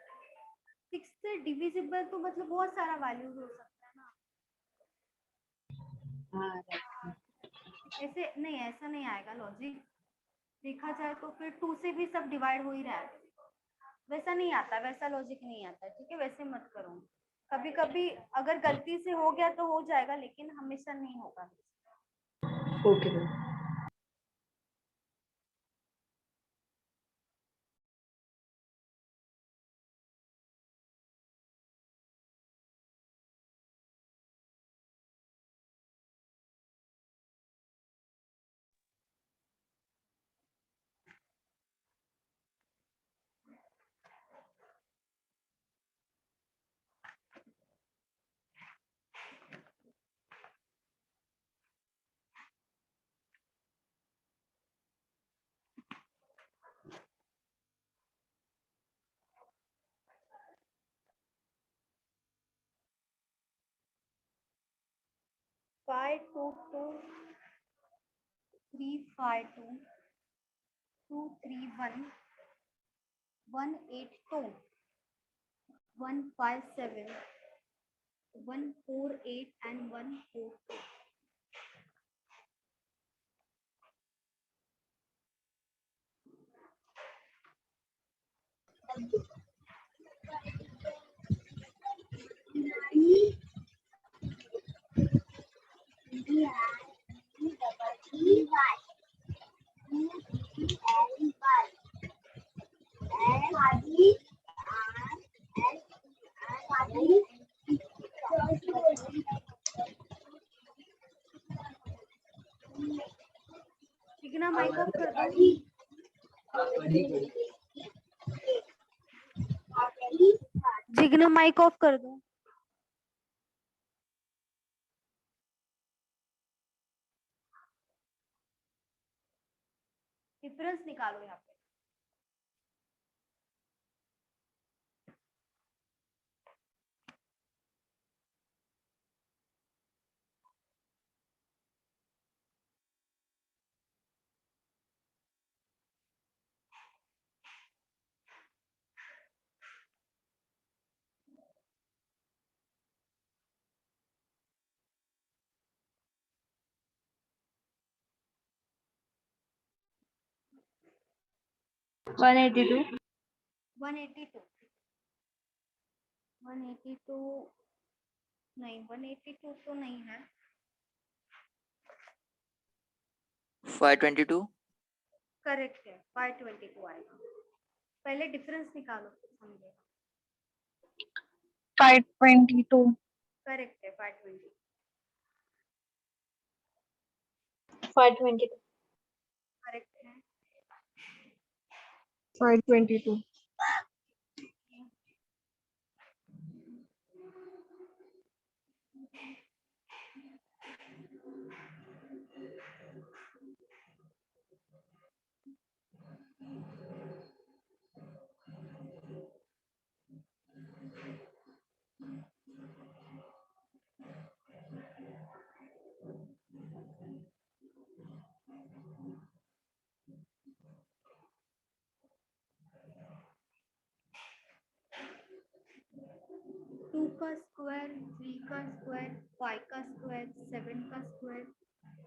6 से डिविजिबल तो मतलब बहुत सारा वैल्यू हो सकता है ना। हाँ ऐसे नहीं, ऐसा नहीं आएगा लॉजिक। देखा जाए तो फिर 2 से भी सब डिवाइड हो ही रहा है, वैसा नहीं आता, वैसा लॉजिक नहीं आता। ठीक है, वैसे मत करो। कभी कभी अगर गलती से हो गया तो हो जाएगा लेकिन हमेशा नहीं होगा। Okay ma'am. 522 352 231 182 157 148 and 142। ठीक है ना, माइक ऑफ कर दो। जिग्ना माइक ऑफ कर दो। डिफरेंस निकालो यहाँ पे। वन एटी टू 182 182 नहीं, 182 तो नहीं है। 522 करेक्ट है, 522 आएगा। पहले डिफरेंस निकालो समझे। 522 करेक्ट है 520। 522 करेक्ट है 522 का स्क्वायर, 3 का स्क्वायर, 5 का स्क्वायर, 7 का स्क्वायर,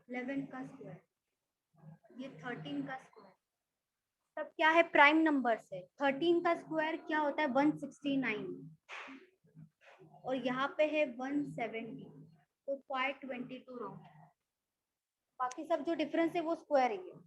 11 का स्क्वायर, ये 13 का स्क्वायर सब क्या है? प्राइम नंबर है। 13 का स्क्वायर क्या होता है? 169 और यहाँ पे है 170, तो 522 रॉन्ग है। बाकी सब जो डिफरेंस है वो स्क्वायर ही है।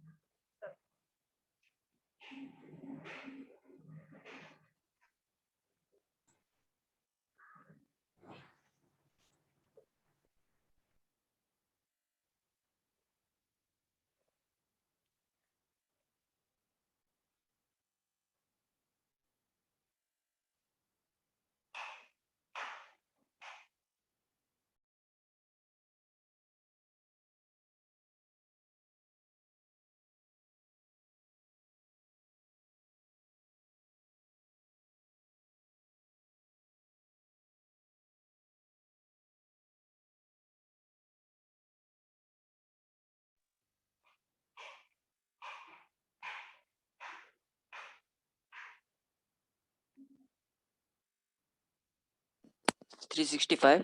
365.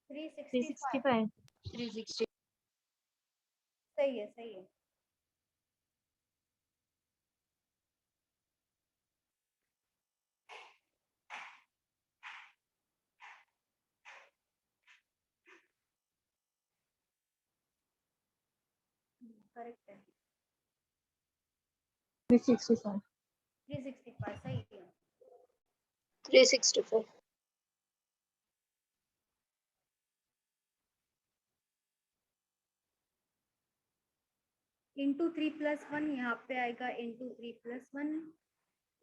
365 360. सही है, सही है। करेक्ट है। 365. 365 सही है। 364. इंटू 3+1 यहाँ पे आएगा, इंटू 3+1,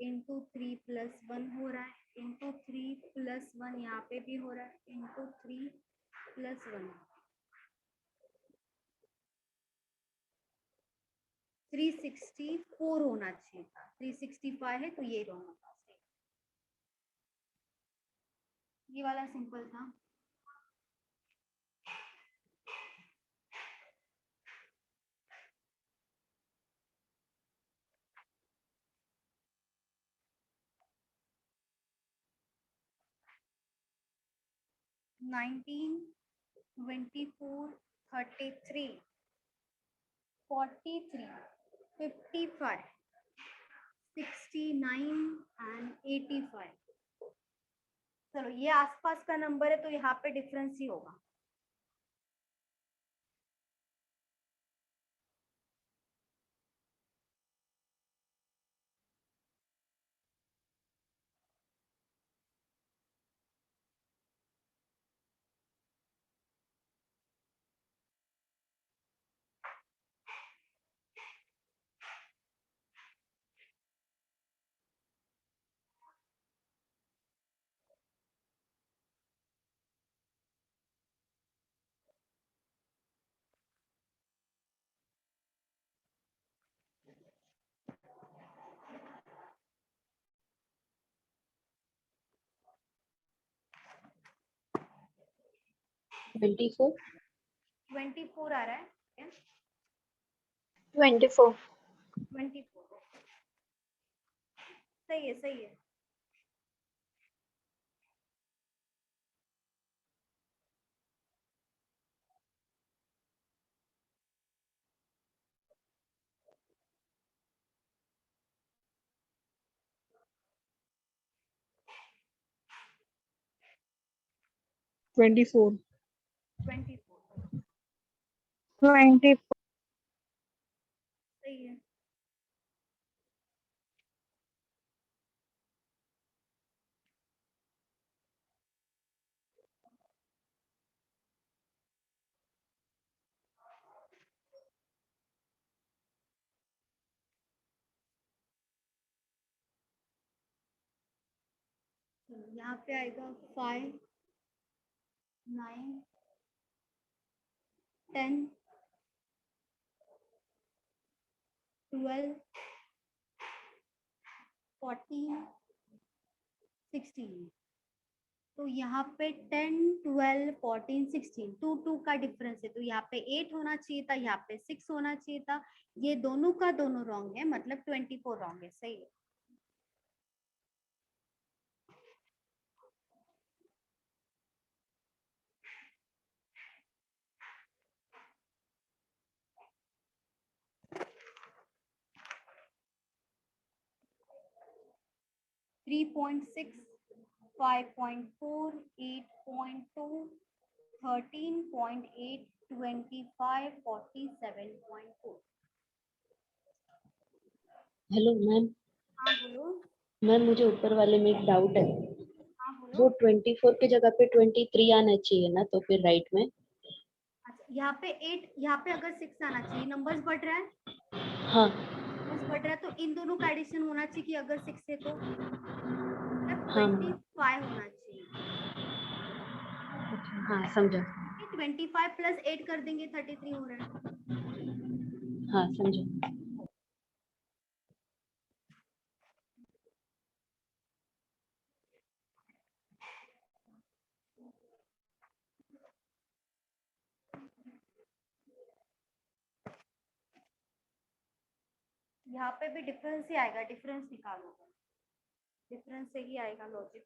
इंटू 3+1 हो रहा है, इंटू 3+1 यहाँ पे भी हो रहा है, इंटू 3+1, 364 होना चाहिए था, 365 है तो ये रॉन्ग होगा। ये वाला सिंपल था। Nineteen, 24, 33, 43, 55, 69 and 85। चलो ये आसपास का नंबर है तो यहाँ पे डिफरेंस ही होगा। ट्वेंटी फोर 24 आ रहा है। 24 24 सही है, सही है। ट्वेंटी फोर सही है। यहाँ पे आएगा 5, 9, 10, 12, 14, 16। तो यहाँ पे 10, 12, 14, 16 2 का डिफरेंस है, तो यहाँ पे 8 होना चाहिए था, यहाँ पे 6 होना चाहिए था। ये दोनों का दोनों रॉन्ग है, मतलब 24 रॉन्ग है। सही है। 3.6, 5.4, 8.2, 13.8, 25, 47.4. Hello ma'am. हाँ बोलो। मैम मुझे ऊपर वाले में एक डाउट है। हाँ वो बोलो। 24 की जगह पे 23 आना चाहिए ना, तो फिर राइट में। अच्छा यहाँ पे 8, यहाँ पे अगर 6 आना चाहिए, नंबर्स बढ़ रहा है, हाँ नंबर्स बढ़ रहा है, तो इन दोनों का एडिशन होना चाहिए कि अगर 6 है तो मतलब हाँ 25 होना चाहिए। हाँ समझा। 25 प्लस 8 कर देंगे 33 हो रहा है। हाँ समझा। यहाँ पे भी डिफरेंस ही आएगा, डिफरेंस निकालो, डिफरेंस से ही आएगा लॉजिक।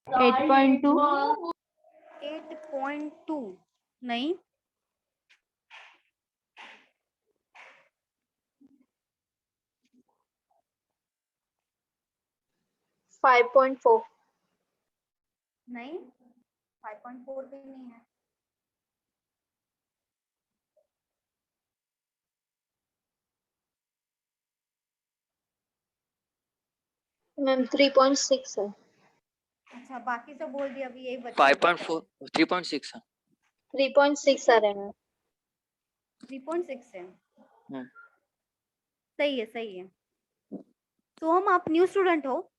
एट पॉइंट टू 8.2 नहीं, 5.4 नहीं 5.4 भी नहीं है। मैम 3.6 है। अच्छा बाकी सब बोल दिया, अभी यही बचा। 5.4 3.6 है। 3.6 आ रहा है मैम। 3.6 है, हम्म। सही है सही है। तो हम, आप न्यू स्टूडेंट हो?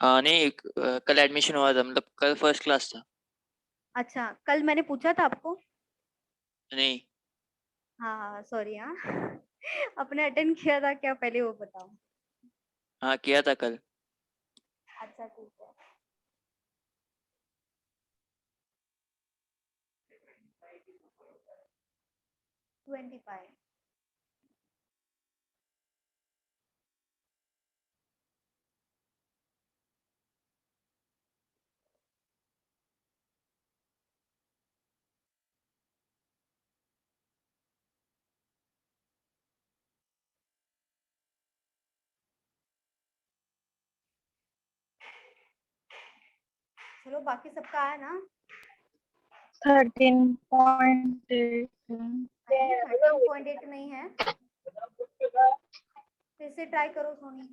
नहीं, कल एडमिशन हुआ था, मतलब कल फर्स्ट क्लास था। अच्छा कल मैंने पूछा था आपको? नहीं, हाँ सॉरी। हाँ आपने अटेंड किया था क्या पहले वो बताओ। हाँ किया था कल। अच्छा ठीक है। Twenty five. चलो बाकी सबका आया ना? 13.8 13.8 नहीं है, फिर से ट्राई करो सोनी।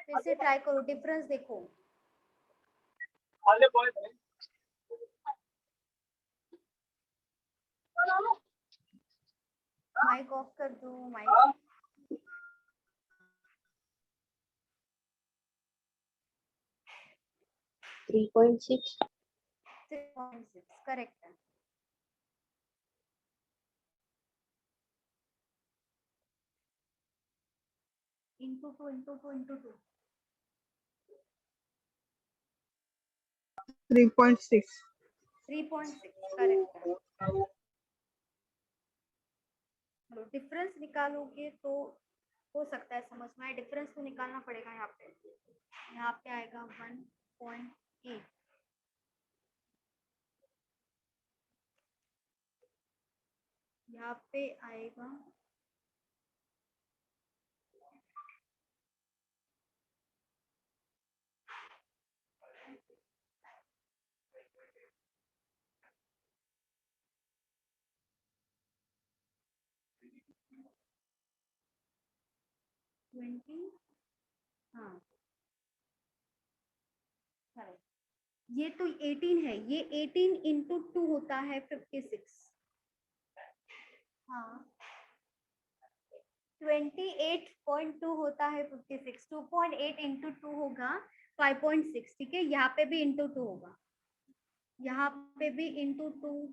फिर से ट्राई करो, डिफरेंस देखो। माइक ऑफ कर दो, माइक। 3.6। 3.6 करेक्ट है। Into two into two into two 3.6 3.6 correct है। चलो डिफरेंस निकालोगे तो हो सकता है समझ में आए। डिफरेंस तो निकालना पड़ेगा। यहाँ पे आएगा 1.8, यहाँ पे आएगा 20। हाँ करेक्ट। ये तो 18 है, ये 18 इंटू 2 होता है 56। हाँ 28.2 होता है 56। 2.8 इंटू 2 होगा 5.6। ठीक है, यहाँ पे भी इंटू 2 होगा, यहाँ पे भी इंटू 2।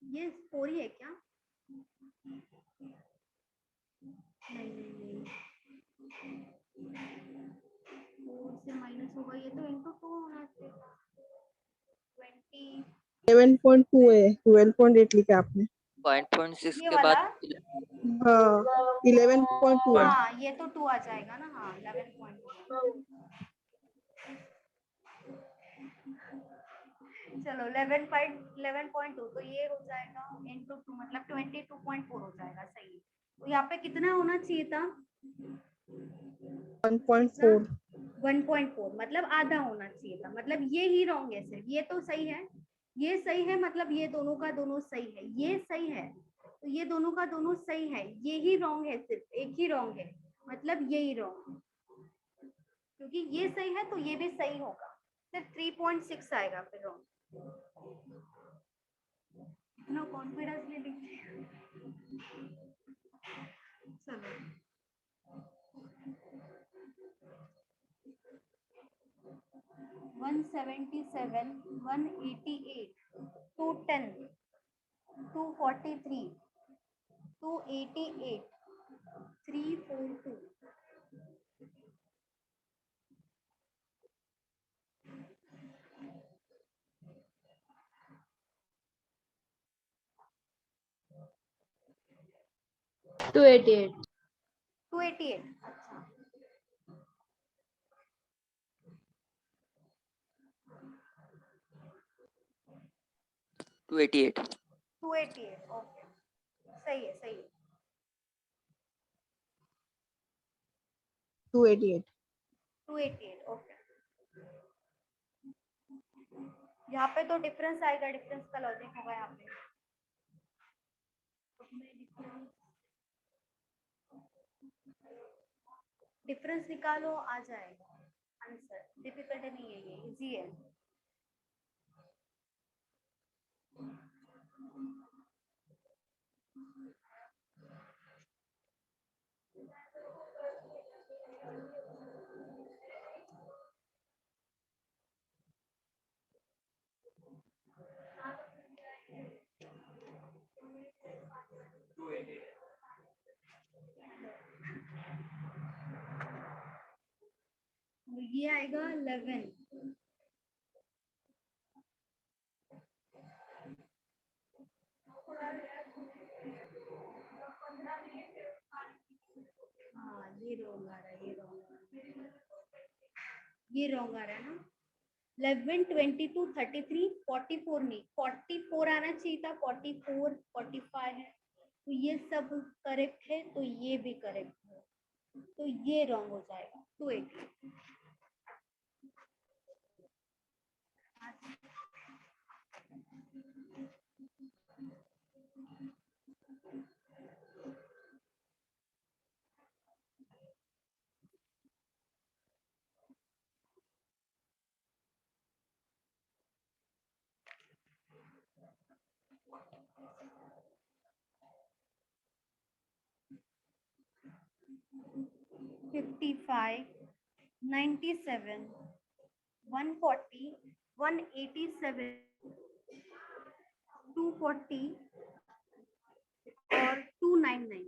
ये 4 ही है क्या? नहीं 4 से माइनस होगा, ये तो इंटू 2 होना चाहिए। 20 11.2 है, 12.8 लिखा आपने। 0.6 ये के वाला, बाद हाँ 11.2 है। हाँ ये तो 2 आ जाएगा ना, हाँ 11.2। चलो 11.2 तो ये हो जाएगा इंटू 2 मतलब 22.4 हो जाएगा, सही है। तो यहाँ पे कितना होना चाहिए था? 1.4। 1.4 मतलब आधा होना चाहिए था, मतलब ये ही रॉन्ग है सिर्फ, ये तो सही है, ये सही है, मतलब ये दोनों का दोनों सही है, ये सही है, तो ये दोनों का दोनों सही है, ये ही रॉन्ग है, सिर्फ एक ही रॉन्ग है, मतलब ये ही रॉन्ग है, क्योंकि ये सही है तो ये भी सही होगा, सिर्फ 3.6 आएगा फिर रॉन्ग। इतना कॉन्फिडेंस ले लीजिए। चलो 177, 188, 210, 243, 288, 342। टू 88। 288, अच्छा 288। 288, ओके सही है, सही है। 288। 288, ओके। यहाँ पे तो डिफरेंस आएगा, डिफरेंस का लॉजिक होगा यहाँ पे। डिफरेंस निकालो, आ जाएगा आंसर, डिफिकल्ट नहीं है, ये इजी है। ये आएगा 11। हाँ ये रॉन्ग आ रहा है, ये रॉन्ग आ रहा है, ये रॉन्ग आ रहा है ना। 11, 22, 33, 44 नहीं, 44 आना चाहिए था, 44, 45 है, तो ये सब करेक्ट है, तो ये भी करेक्ट है, तो ये रॉन्ग हो जाएगा। 280। $55, 97, 140, 187, 240 और 299।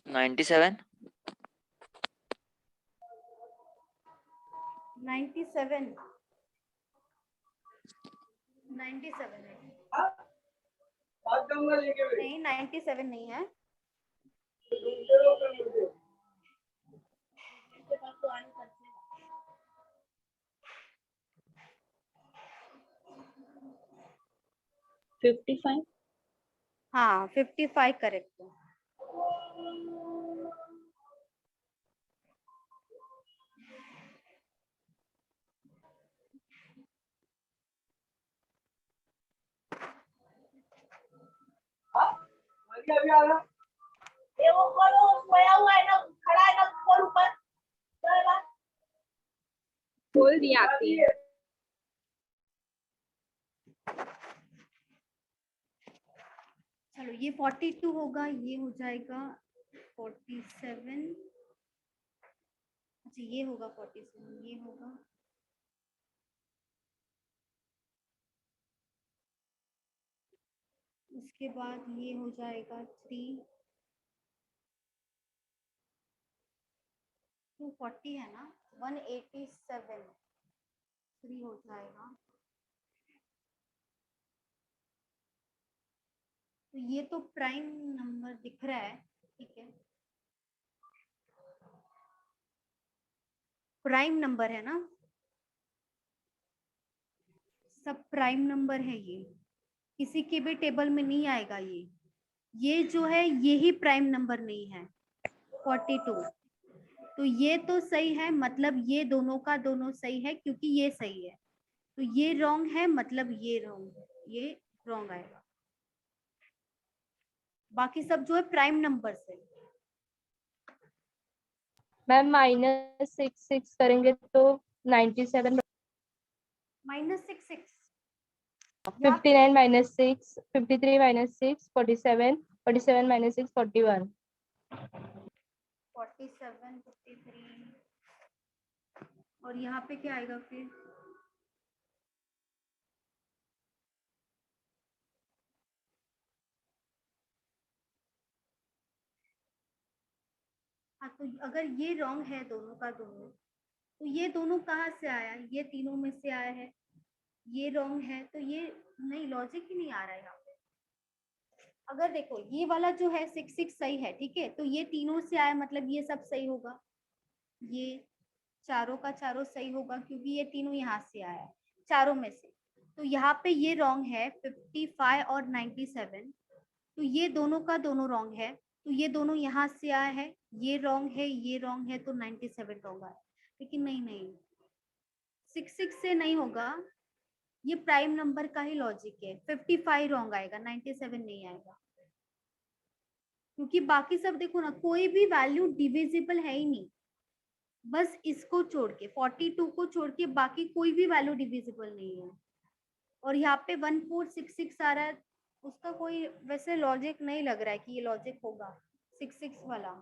$97। 97, 97 है, नहीं 97 नहीं है। इसके पास तो आने का 55। हाँ 55 करेक्ट है। बोल दिया आपने। चलो ये 42 होगा, ये हो जाएगा 47। अच्छा ये होगा 47, ये होगा उसके बाद ये हो जाएगा 3 240 है ना, 187 3 हो जाएगा। तो ये तो प्राइम नंबर दिख रहा है, ठीक है, प्राइम नंबर है ना, सब प्राइम नंबर है ये, किसी के भी टेबल में नहीं आएगा ये जो है ये ही प्राइम नंबर नहीं है 42। तो ये तो सही है, मतलब ये दोनों का दोनों सही है क्योंकि ये सही है, तो ये रॉन्ग है मतलब ये रॉन्ग, ये रॉन्ग आएगा। बाकी सब जो है प्राइम नंबर से। मैम -6 करेंगे तो 97, -6 -59 -6, 53 -6, 47, 47 -6, 41। 47 53 और यहाँ पे क्या आएगा फिर? हाँ तो अगर ये रॉन्ग है दोनों का दोनों, तो ये दोनों कहाँ से आया? ये तीनों में से आया है। ये रॉन्ग है तो ये नहीं, लॉजिक ही नहीं आ रहा है यहाँ पे। अगर देखो ये वाला जो है 6 सही है, ठीक है, तो ये तीनों से आया मतलब ये सब सही होगा, ये चारों का चारों सही होगा क्योंकि ये तीनों यहाँ से आया है चारों में से। तो यहाँ पे ये रॉन्ग है 55 और 97, तो ये दोनों का दोनों रॉन्ग है, तो ये दोनों यहाँ से आया है, ये रॉन्ग है ये रॉन्ग है, तो 97 रॉन्ग आया। लेकिन नहीं 6 से नहीं होगा, ये प्राइम नंबर का ही लॉजिक है। 55 रॉन्ग आएगा, 97 नहीं आएगा, क्योंकि बाकी सब देखो ना, कोई भी वैल्यू डिविजिबल है ही नहीं, बस इसको छोड़ के 42 को छोड़ के बाकी कोई भी वैल्यू डिविजिबल नहीं है। और यहाँ पे 1466 आ रहा है, उसका कोई वैसे लॉजिक नहीं लग रहा है कि ये लॉजिक होगा 66 वाला।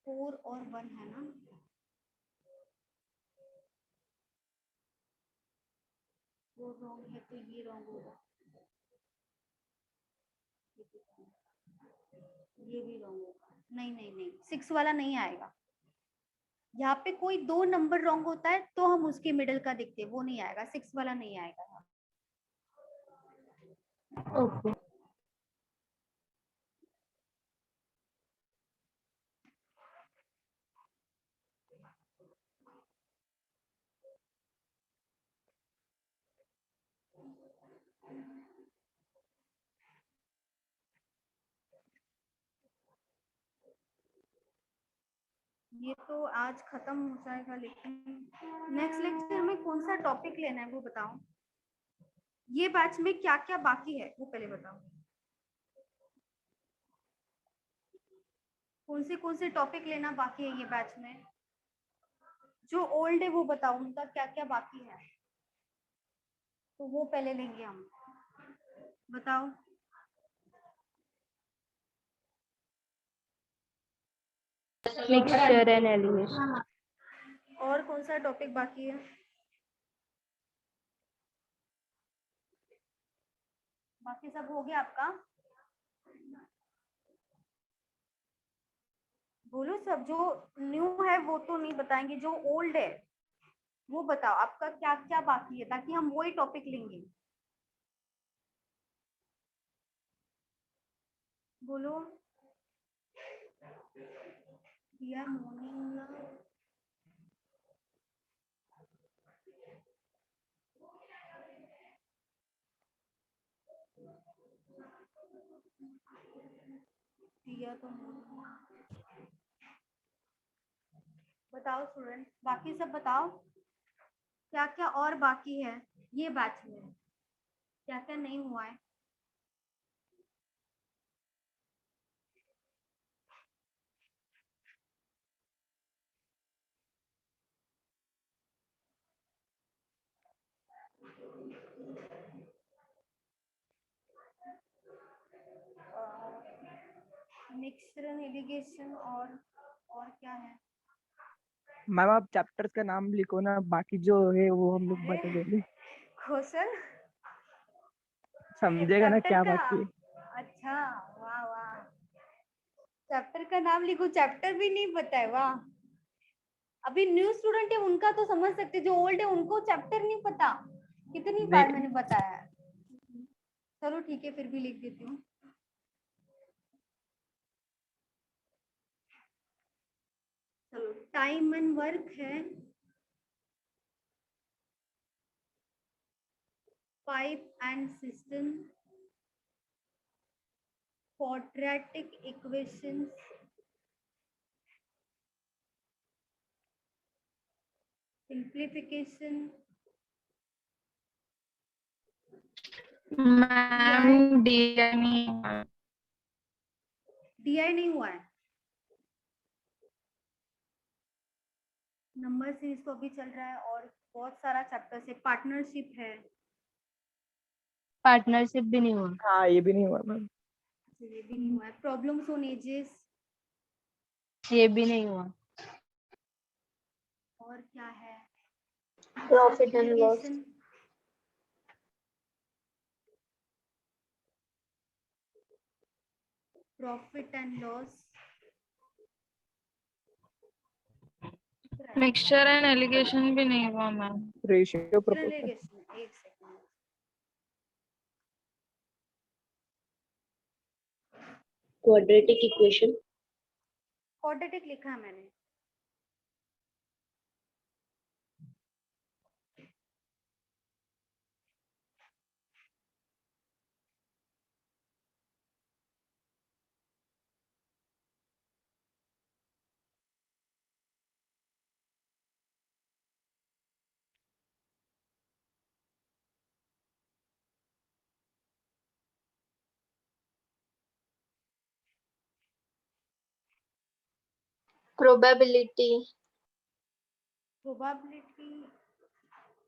फोर और 1 है ना, वो रॉन्ग है तो ये रॉन्ग होगा, ये भी रॉन्ग होगा। नहीं 6 वाला नहीं आएगा। यहाँ पे कोई दो नंबर रॉन्ग होता है तो हम उसके मिडल का देखते हैं, वो नहीं आएगा, 6 वाला नहीं आएगा। ओके। ये तो आज खत्म हो जाएगा, लेकिन नेक्स्ट लेक्चर में कौन सा टॉपिक लेना है वो बताओ। ये बैच में क्या क्या बाकी है वो पहले बताओ, कौन से टॉपिक लेना बाकी है ये बैच में। जो ओल्ड है वो बताओ, उनका क्या क्या बाकी है, तो वो पहले लेंगे हम। बताओ। Mixture and elimination. और कौन सा टॉपिक बाकी है? बाकी सब हो गया आपका? बोलो सब, जो न्यू है वो तो नहीं बताएंगे, जो ओल्ड है वो बताओ आपका क्या क्या बाकी है, ताकि हम वही टॉपिक लेंगे। बोलो। दिया मॉर्निंग दिया तो बताओ स्टूडेंट, बाकी सब बताओ क्या क्या और बाकी है ये बैच में, क्या क्या नहीं हुआ है। मिक्सचर एलिगेशन और क्या है। मैम आप चैप्टर्स का नाम लिखो ना, बाकी जो है वो हम लोग बता देंगे। क्वेश्चन समझेगा ना चैप्टर क्या का, बाकी है। अच्छा वाह वाह, चैप्टर का नाम लिखो, चैप्टर भी नहीं पता है, वाह। अभी न्यू स्टूडेंट है उनका तो समझ सकते, जो ओल्ड है उनको चैप्टर नहीं पता, कितनी बार मैंने बताया है। चलो ठीक है, फिर भी लिख देती हूँ। चलो टाइम एंड वर्क है, pipe and system, quadratic equations, simplification, ma'am DI नहीं हुआ। DI नहीं हुआ है। नंबर सीरीज तो अभी चल रहा है और बहुत सारा चैप्टर है, पार्टनरशिप है, पार्टनरशिप भी नहीं हुआ। हाँ ये भी नहीं हुआ मैम। ये भी नहीं हुआ है। प्रॉब्लम्स ऑन एजेस, ये भी नहीं हुआ। और क्या है, profit and loss, Simplification, profit and loss, mixture and allegation भी नहीं हुआ मैम। Ratio proportion. एक सेकंड, क्वाड्रेटिक इक्वेशन, क्वाड्रेटिक लिखा है मैंने। प्रोबेबिलिटी, प्रोबेबिलिटी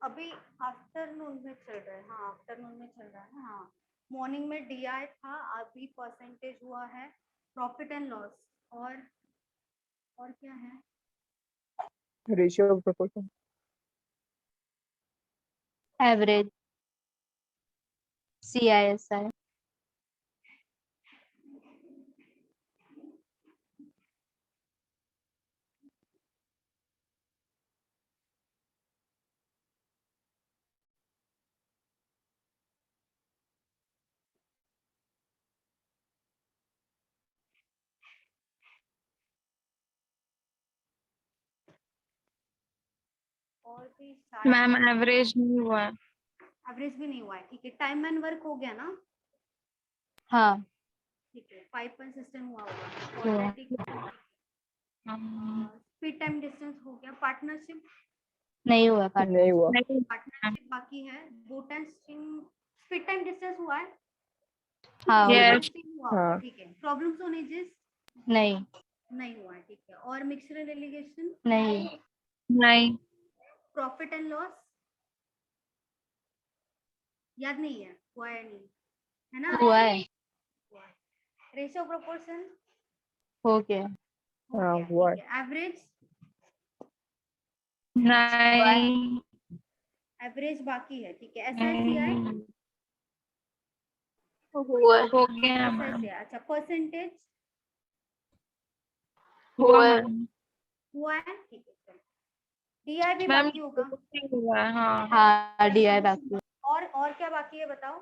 अभी आफ्टरनून में चल रहा है, हाँ आफ्टरनून में चल रहा है, हाँ मॉर्निंग में DI था, अभी परसेंटेज हुआ है, प्रॉफिट एंड लॉस, और क्या है, रेशियो प्रोपोर्शन। एवरेज, CISI, और भी मैम एवरेज नहीं हुआ है। एवरेज भी नहीं हुआ है, ठीक है। टाइम एंड वर्क हो गया ना, हाँ ठीक है। पाइप एंड सिस्टम हुआ होगा, हुआ। क्वाड्रेटिक, स्पीड टाइम डिस्टेंस हो गया, पार्टनरशिप नहीं हुआ। नहीं हुआ। पार्टनरशिप बाकी है, boat and string, speed time distance हुआ है, हाँ हुआ। Yes. हुआ होगा, हाँ। ठीक है। प्रॉब्लम्स ऑन एजेस नहीं नहीं हुआ है, ठीक है। और मिक्सचर एलिगेशन, नहीं नहीं। प्रॉफिट एंड लॉस याद नहीं है, हुआ है नहीं, है ना, हुआ है, रेशियो प्रोपोर्शन हो गया। हो हाँ गया, हुआ है। ठीक है। एवरेज, नहीं। एवरेज बाकी है, ठीक है। SICI, हुआ है। हो गया मैम। SICI, अच्छा। परसेंटेज हुआ मैम। हुआ है, ठीक है, चलो। DI भी मैम बाकी होगा, हुआ है, हाँ। हाँ DI बाकी है। और क्या बाकी है बताओ।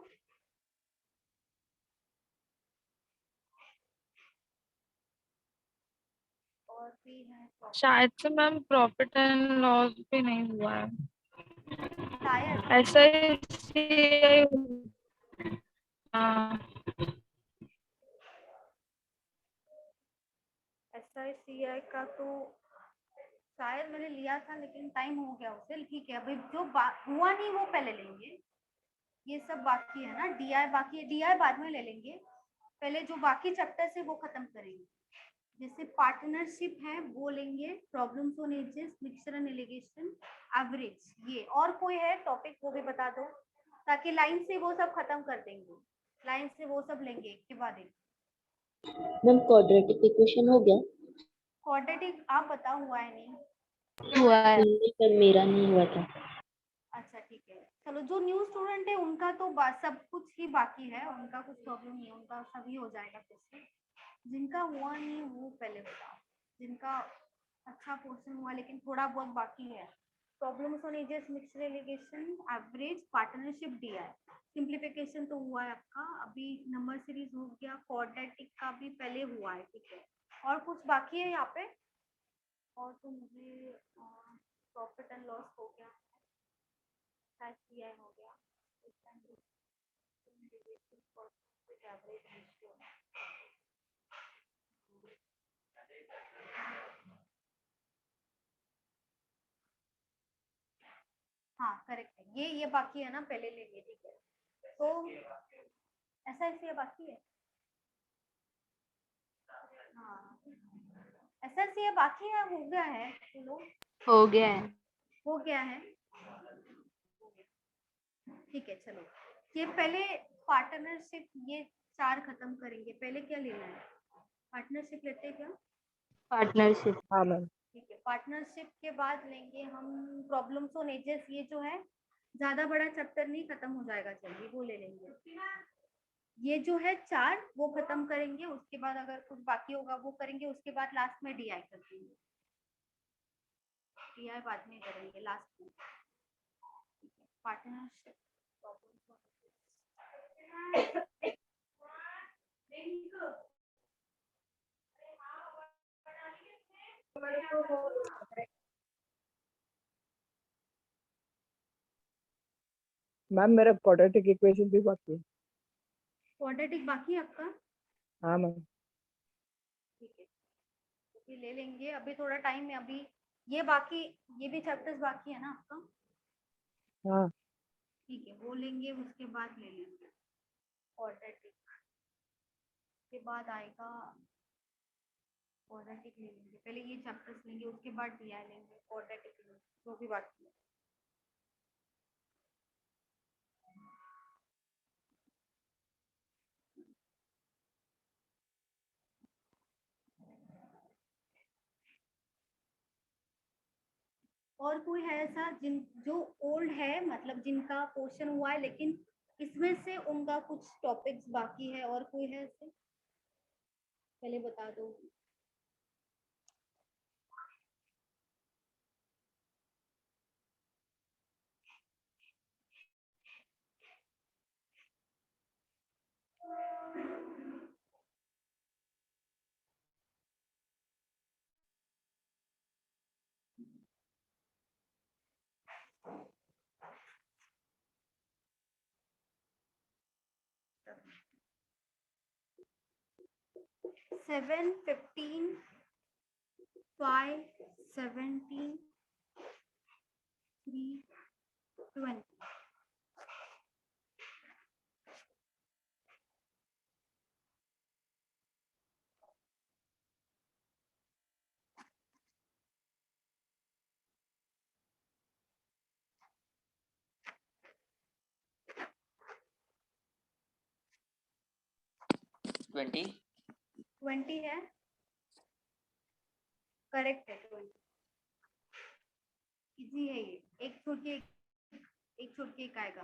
और भी है, शायद से मैम प्रॉफिट एंड लॉस भी नहीं हुआ है। शायद ऐसा ही हाँ। SICI का तो शायद मैंने लिया था लेकिन टाइम हो गया उसे। ठीक है, अभी जो हुआ नहीं वो पहले लेंगे। ये सब बाकी है ना, DI बाकी है, DI बाद में ले लेंगे। पहले जो बाकी चैप्टर है वो खत्म करेंगे। जैसे पार्टनरशिप है वो लेंगे, problems on edges, mixture and allegation, average. ये और कोई है टॉपिक वो भी बता दो, ताकि लाइन से वो सब खत्म कर देंगे। लाइन से वो सब लेंगे एक के बाद एक। मैम क्वाड्रेटिक इक्वेशन हो गया? क्वाड्रेटिक आप बताओ, हुआ है नहीं? हुआ है। नहीं, पर मेरा नहीं हुआ था। अच्छा ठीक है, चलो जो न्यू स्टूडेंट है उनका तो सब कुछ ही बाकी है, उनका कुछ प्रॉब्लम नहीं है, उनका सभी हो जाएगा फिर से। जिनका हुआ नहीं वो पहले बताओ, जिनका अच्छा पोर्शन हुआ लेकिन थोड़ा बहुत बाकी है। Problems on ages, mixed alligation, average, partnership, DI। Simplification तो हुआ है आपका, अभी नंबर सीरीज हो गया, क्वाड्रेटिक का भी पहले हुआ है। ठीक है, और कुछ बाकी है यहाँ पे? और तो मुझे प्रॉफिट एंड लॉस हो गया, SICI हो गया, एवरेज रेशियो। हाँ करेक्ट है, ये बाकी है ना, पहले लेंगे। ठीक है, तो SICI बाकी है। हाँ SICI बाकी है, हो गया है। चलो हो गया है। हो गया है। ठीक है, चलो ये पहले पार्टनरशिप, ये 4 खत्म करेंगे। पहले क्या लेना है? पार्टनरशिप लेते हैं क्या? पार्टनरशिप। हाँ मैम। ठीक है, पार्टनरशिप के बाद लेंगे हम प्रॉब्लम्स ऑन एजेस। ये जो है ज्यादा बड़ा चैप्टर नहीं, खत्म हो जाएगा जल्दी, वो ले लेंगे। ये जो है 4 वो खत्म करेंगे, उसके बाद अगर कुछ बाकी होगा वो करेंगे, उसके बाद लास्ट में DI कर देंगे। DI बाद में करेंगे लास्ट में। पार्टनरशिप, मैम मेरा क्वाड्रेटिक इक्वेशन भी बाकी है। क्वाड्रेटिक बाकी है आपका? हाँ मैम। ठीक है, तो फिर ले लेंगे, अभी थोड़ा टाइम है। अभी ये बाकी, ये भी चैप्टर्स बाकी है ना आपका? हाँ। ठीक है, वो लेंगे, उसके बाद ले लेंगे क्वाड्रेटिक। के बाद आएगा क्वाड्रेटिक, ले लेंगे पहले ये चैप्टर्स लेंगे, उसके बाद DI लेंगे, क्वाड्रेटिक लेंगे, जो भी बाकी है। और कोई है ऐसा जो ओल्ड है, मतलब जिनका पोर्शन हुआ है लेकिन इसमें से उनका कुछ टॉपिक्स बाकी है? और कोई है ऐसे? पहले बता दो। सेवन, 15, 5, 17, 3, 20। ट्वेंटी 20 है, करेक्ट है। 20 इजी है ये, एक छोड़ के एक छोड़ के एक आएगा।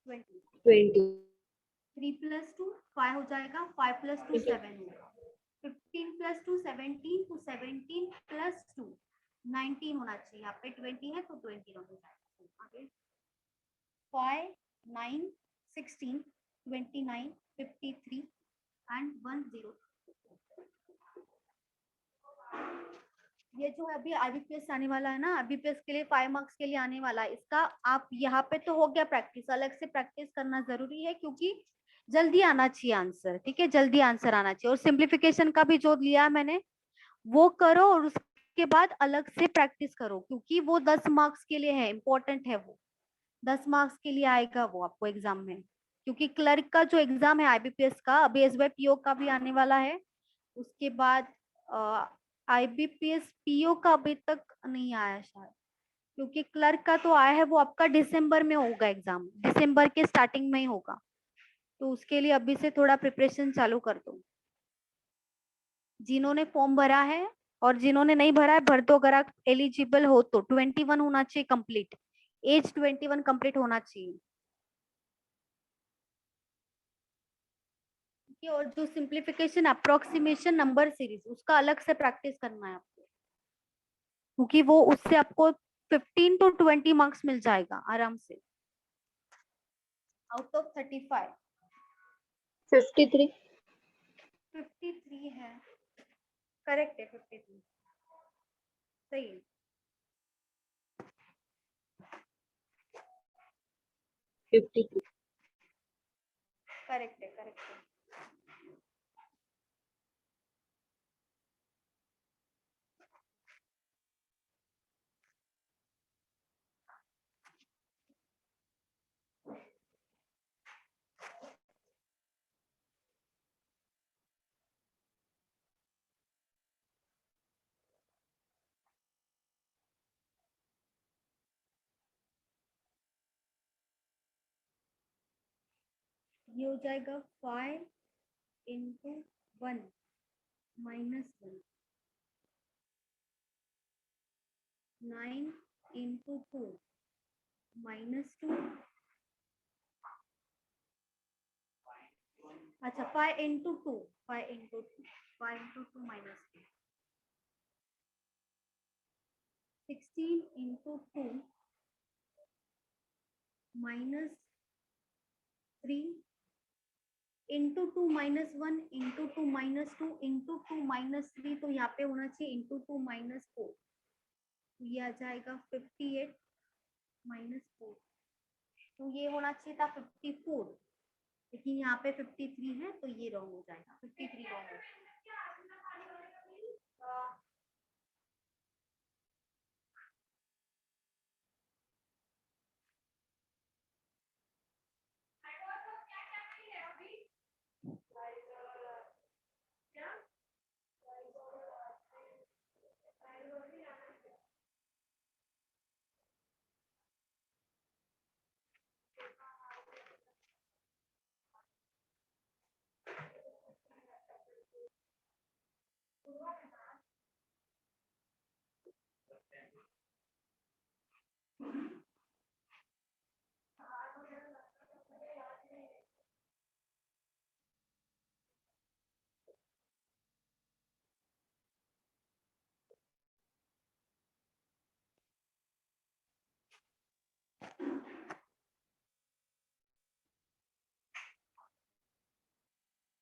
20, 20 3 + 2 5 हो जाएगा, 5 + 2 7 होगा, 15 + 2 17, तो 17 + 2 19 होना चाहिए। यहाँ पे 20 है तो 20 हो जाएगा। आगे 5, 9, 16, 29, 53 एंड 10। ये जो है अभी IBPS आने वाला है ना, IBPS के लिए 5 मार्क्स के लिए आने वाला है। इसका आप यहाँ पे तो हो गया प्रैक्टिस, अलग से प्रैक्टिस करना जरूरी है, क्योंकि जल्दी आना चाहिए आंसर, ठीक है, जल्दी आंसर आना चाहिए। और सिंप्लीफिकेशन का भी जो लिया मैंने वो करो और उसके बाद अलग से प्रैक्टिस करो, क्योंकि वो 10 मार्क्स के लिए है, इंपॉर्टेंट है वो, 10 मार्क्स के लिए आएगा वो आपको एग्जाम में। क्योंकि क्लर्क का जो एग्जाम है आईबीपीएस का, अभी एसवाई पीओ का भी आने वाला है, उसके बाद आईबीपीएस पीओ का अभी तक नहीं आया शायद, क्योंकि क्लर्क का तो आया है, वो आपका दिसंबर में होगा एग्जाम, दिसंबर के स्टार्टिंग में ही होगा। तो उसके लिए अभी से थोड़ा प्रिपरेशन चालू कर दो। जिन्होंने फॉर्म भरा है और जिन्होंने नहीं भरा है भर दो, अगर आप एलिजिबल हो तो। 21 होना चाहिए कंप्लीट, एज 21 कंप्लीट होना चाहिए। और जो सिंप्लीफिकेशन अप्रोक्सीमेशन नंबर सीरीज, उसका अलग से प्रैक्टिस करना है आपको, क्योंकि वो उससे आपको 15 to 20 मार्क्स मिल जाएगा आराम से, आउट ऑफ 35। 53 53 है, करेक्ट है, 53 सही है। फिफ्टी करेक्ट है, करेक्ट है। ये हो जाएगा 5 into 1 minus 1, 9 into 2 minus 2, अच्छा 5 into 2, 5 into 2 minus 2, 16 into 2 minus 3 into 2 minus 1 into 2 minus 2 into 2 minus 3, तो यहाँ पे होना चाहिए into 2 minus 4, तो ये आ जाएगा 58 minus 4, तो ये होना चाहिए था 54, लेकिन यहाँ पे 53 है, तो ये रॉन्ग हो जाएगा, 53 रॉन्ग हो।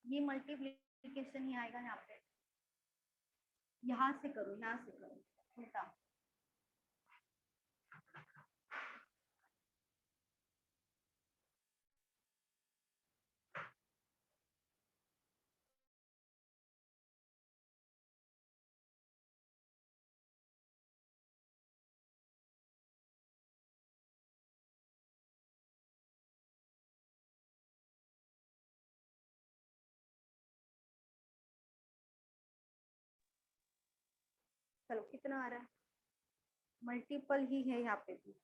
ये मल्टीप्लिकेशन ही आएगा यहाँ पे, यहाँ से करो, यहाँ से करो उल्टा। चलो कितना आ रहा है, मल्टीपल ही है यहाँ पे भी।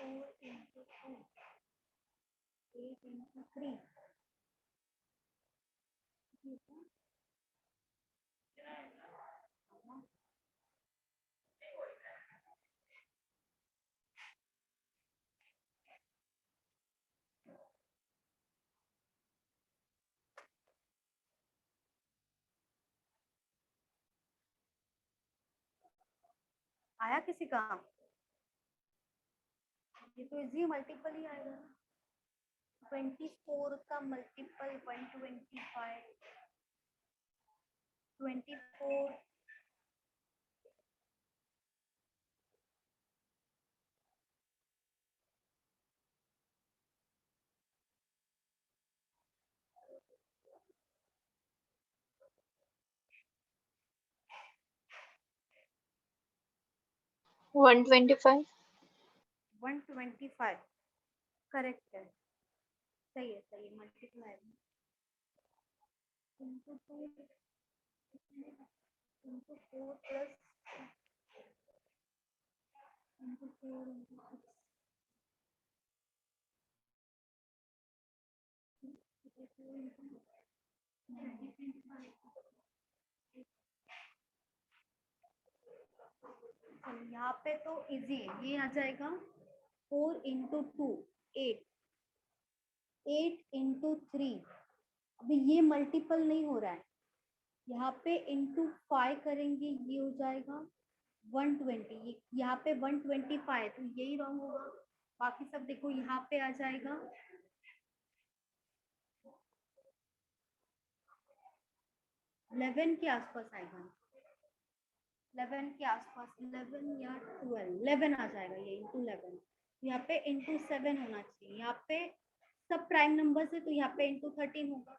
4 into 2, 8 into 3. आया किसी का? ये तो इजी मल्टीपल ही आएगा ना। 24 का मल्टीपल 125, 24 125. 125 करेक्ट है, सही है सही है। Multiply into 2 into 4 plus into 4 into 6 यहाँ पे तो इजी है, ये आ जाएगा 4 इंटू 2 8, 8 इंटू 3। अभी ये मल्टीपल नहीं हो रहा है, यहाँ पे इंटू 5 करेंगे, ये हो जाएगा 120। यहाँ पे 125 तो यही रॉन्ग होगा। बाकी सब देखो यहाँ पे आ जाएगा 11 के आसपास आएगा, 11 के आसपास, 11 या 12, 11 आ जाएगा ये इंटू 11। यहाँ पे इंटू 7 होना चाहिए, यहाँ पे सब प्राइम नंबर है तो यहाँ पे इंटू 13 होगा,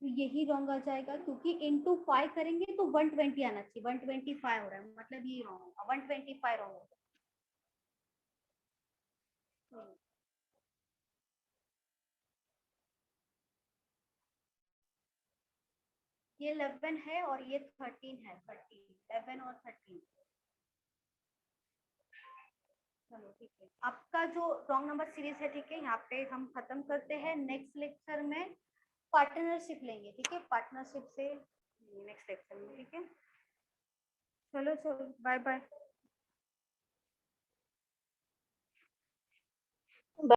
तो यही रॉन्ग आ जाएगा क्योंकि इंटू 5 करेंगे तो 120 आना चाहिए, 125 हो रहा है, मतलब ये रॉन्ग होगा, 125 रॉन्ग होगा। ये 11 है और ये 13 है, 13, 11 और 13। चलो ठीक है, आपका जो रॉन्ग नंबर सीरीज है, ठीक है, यहाँ पे हम खत्म करते हैं। नेक्स्ट लेक्चर में पार्टनरशिप लेंगे, ठीक है, पार्टनरशिप से नेक्स्ट लेक्चर में, ठीक है। चलो चलो, बाय बाय।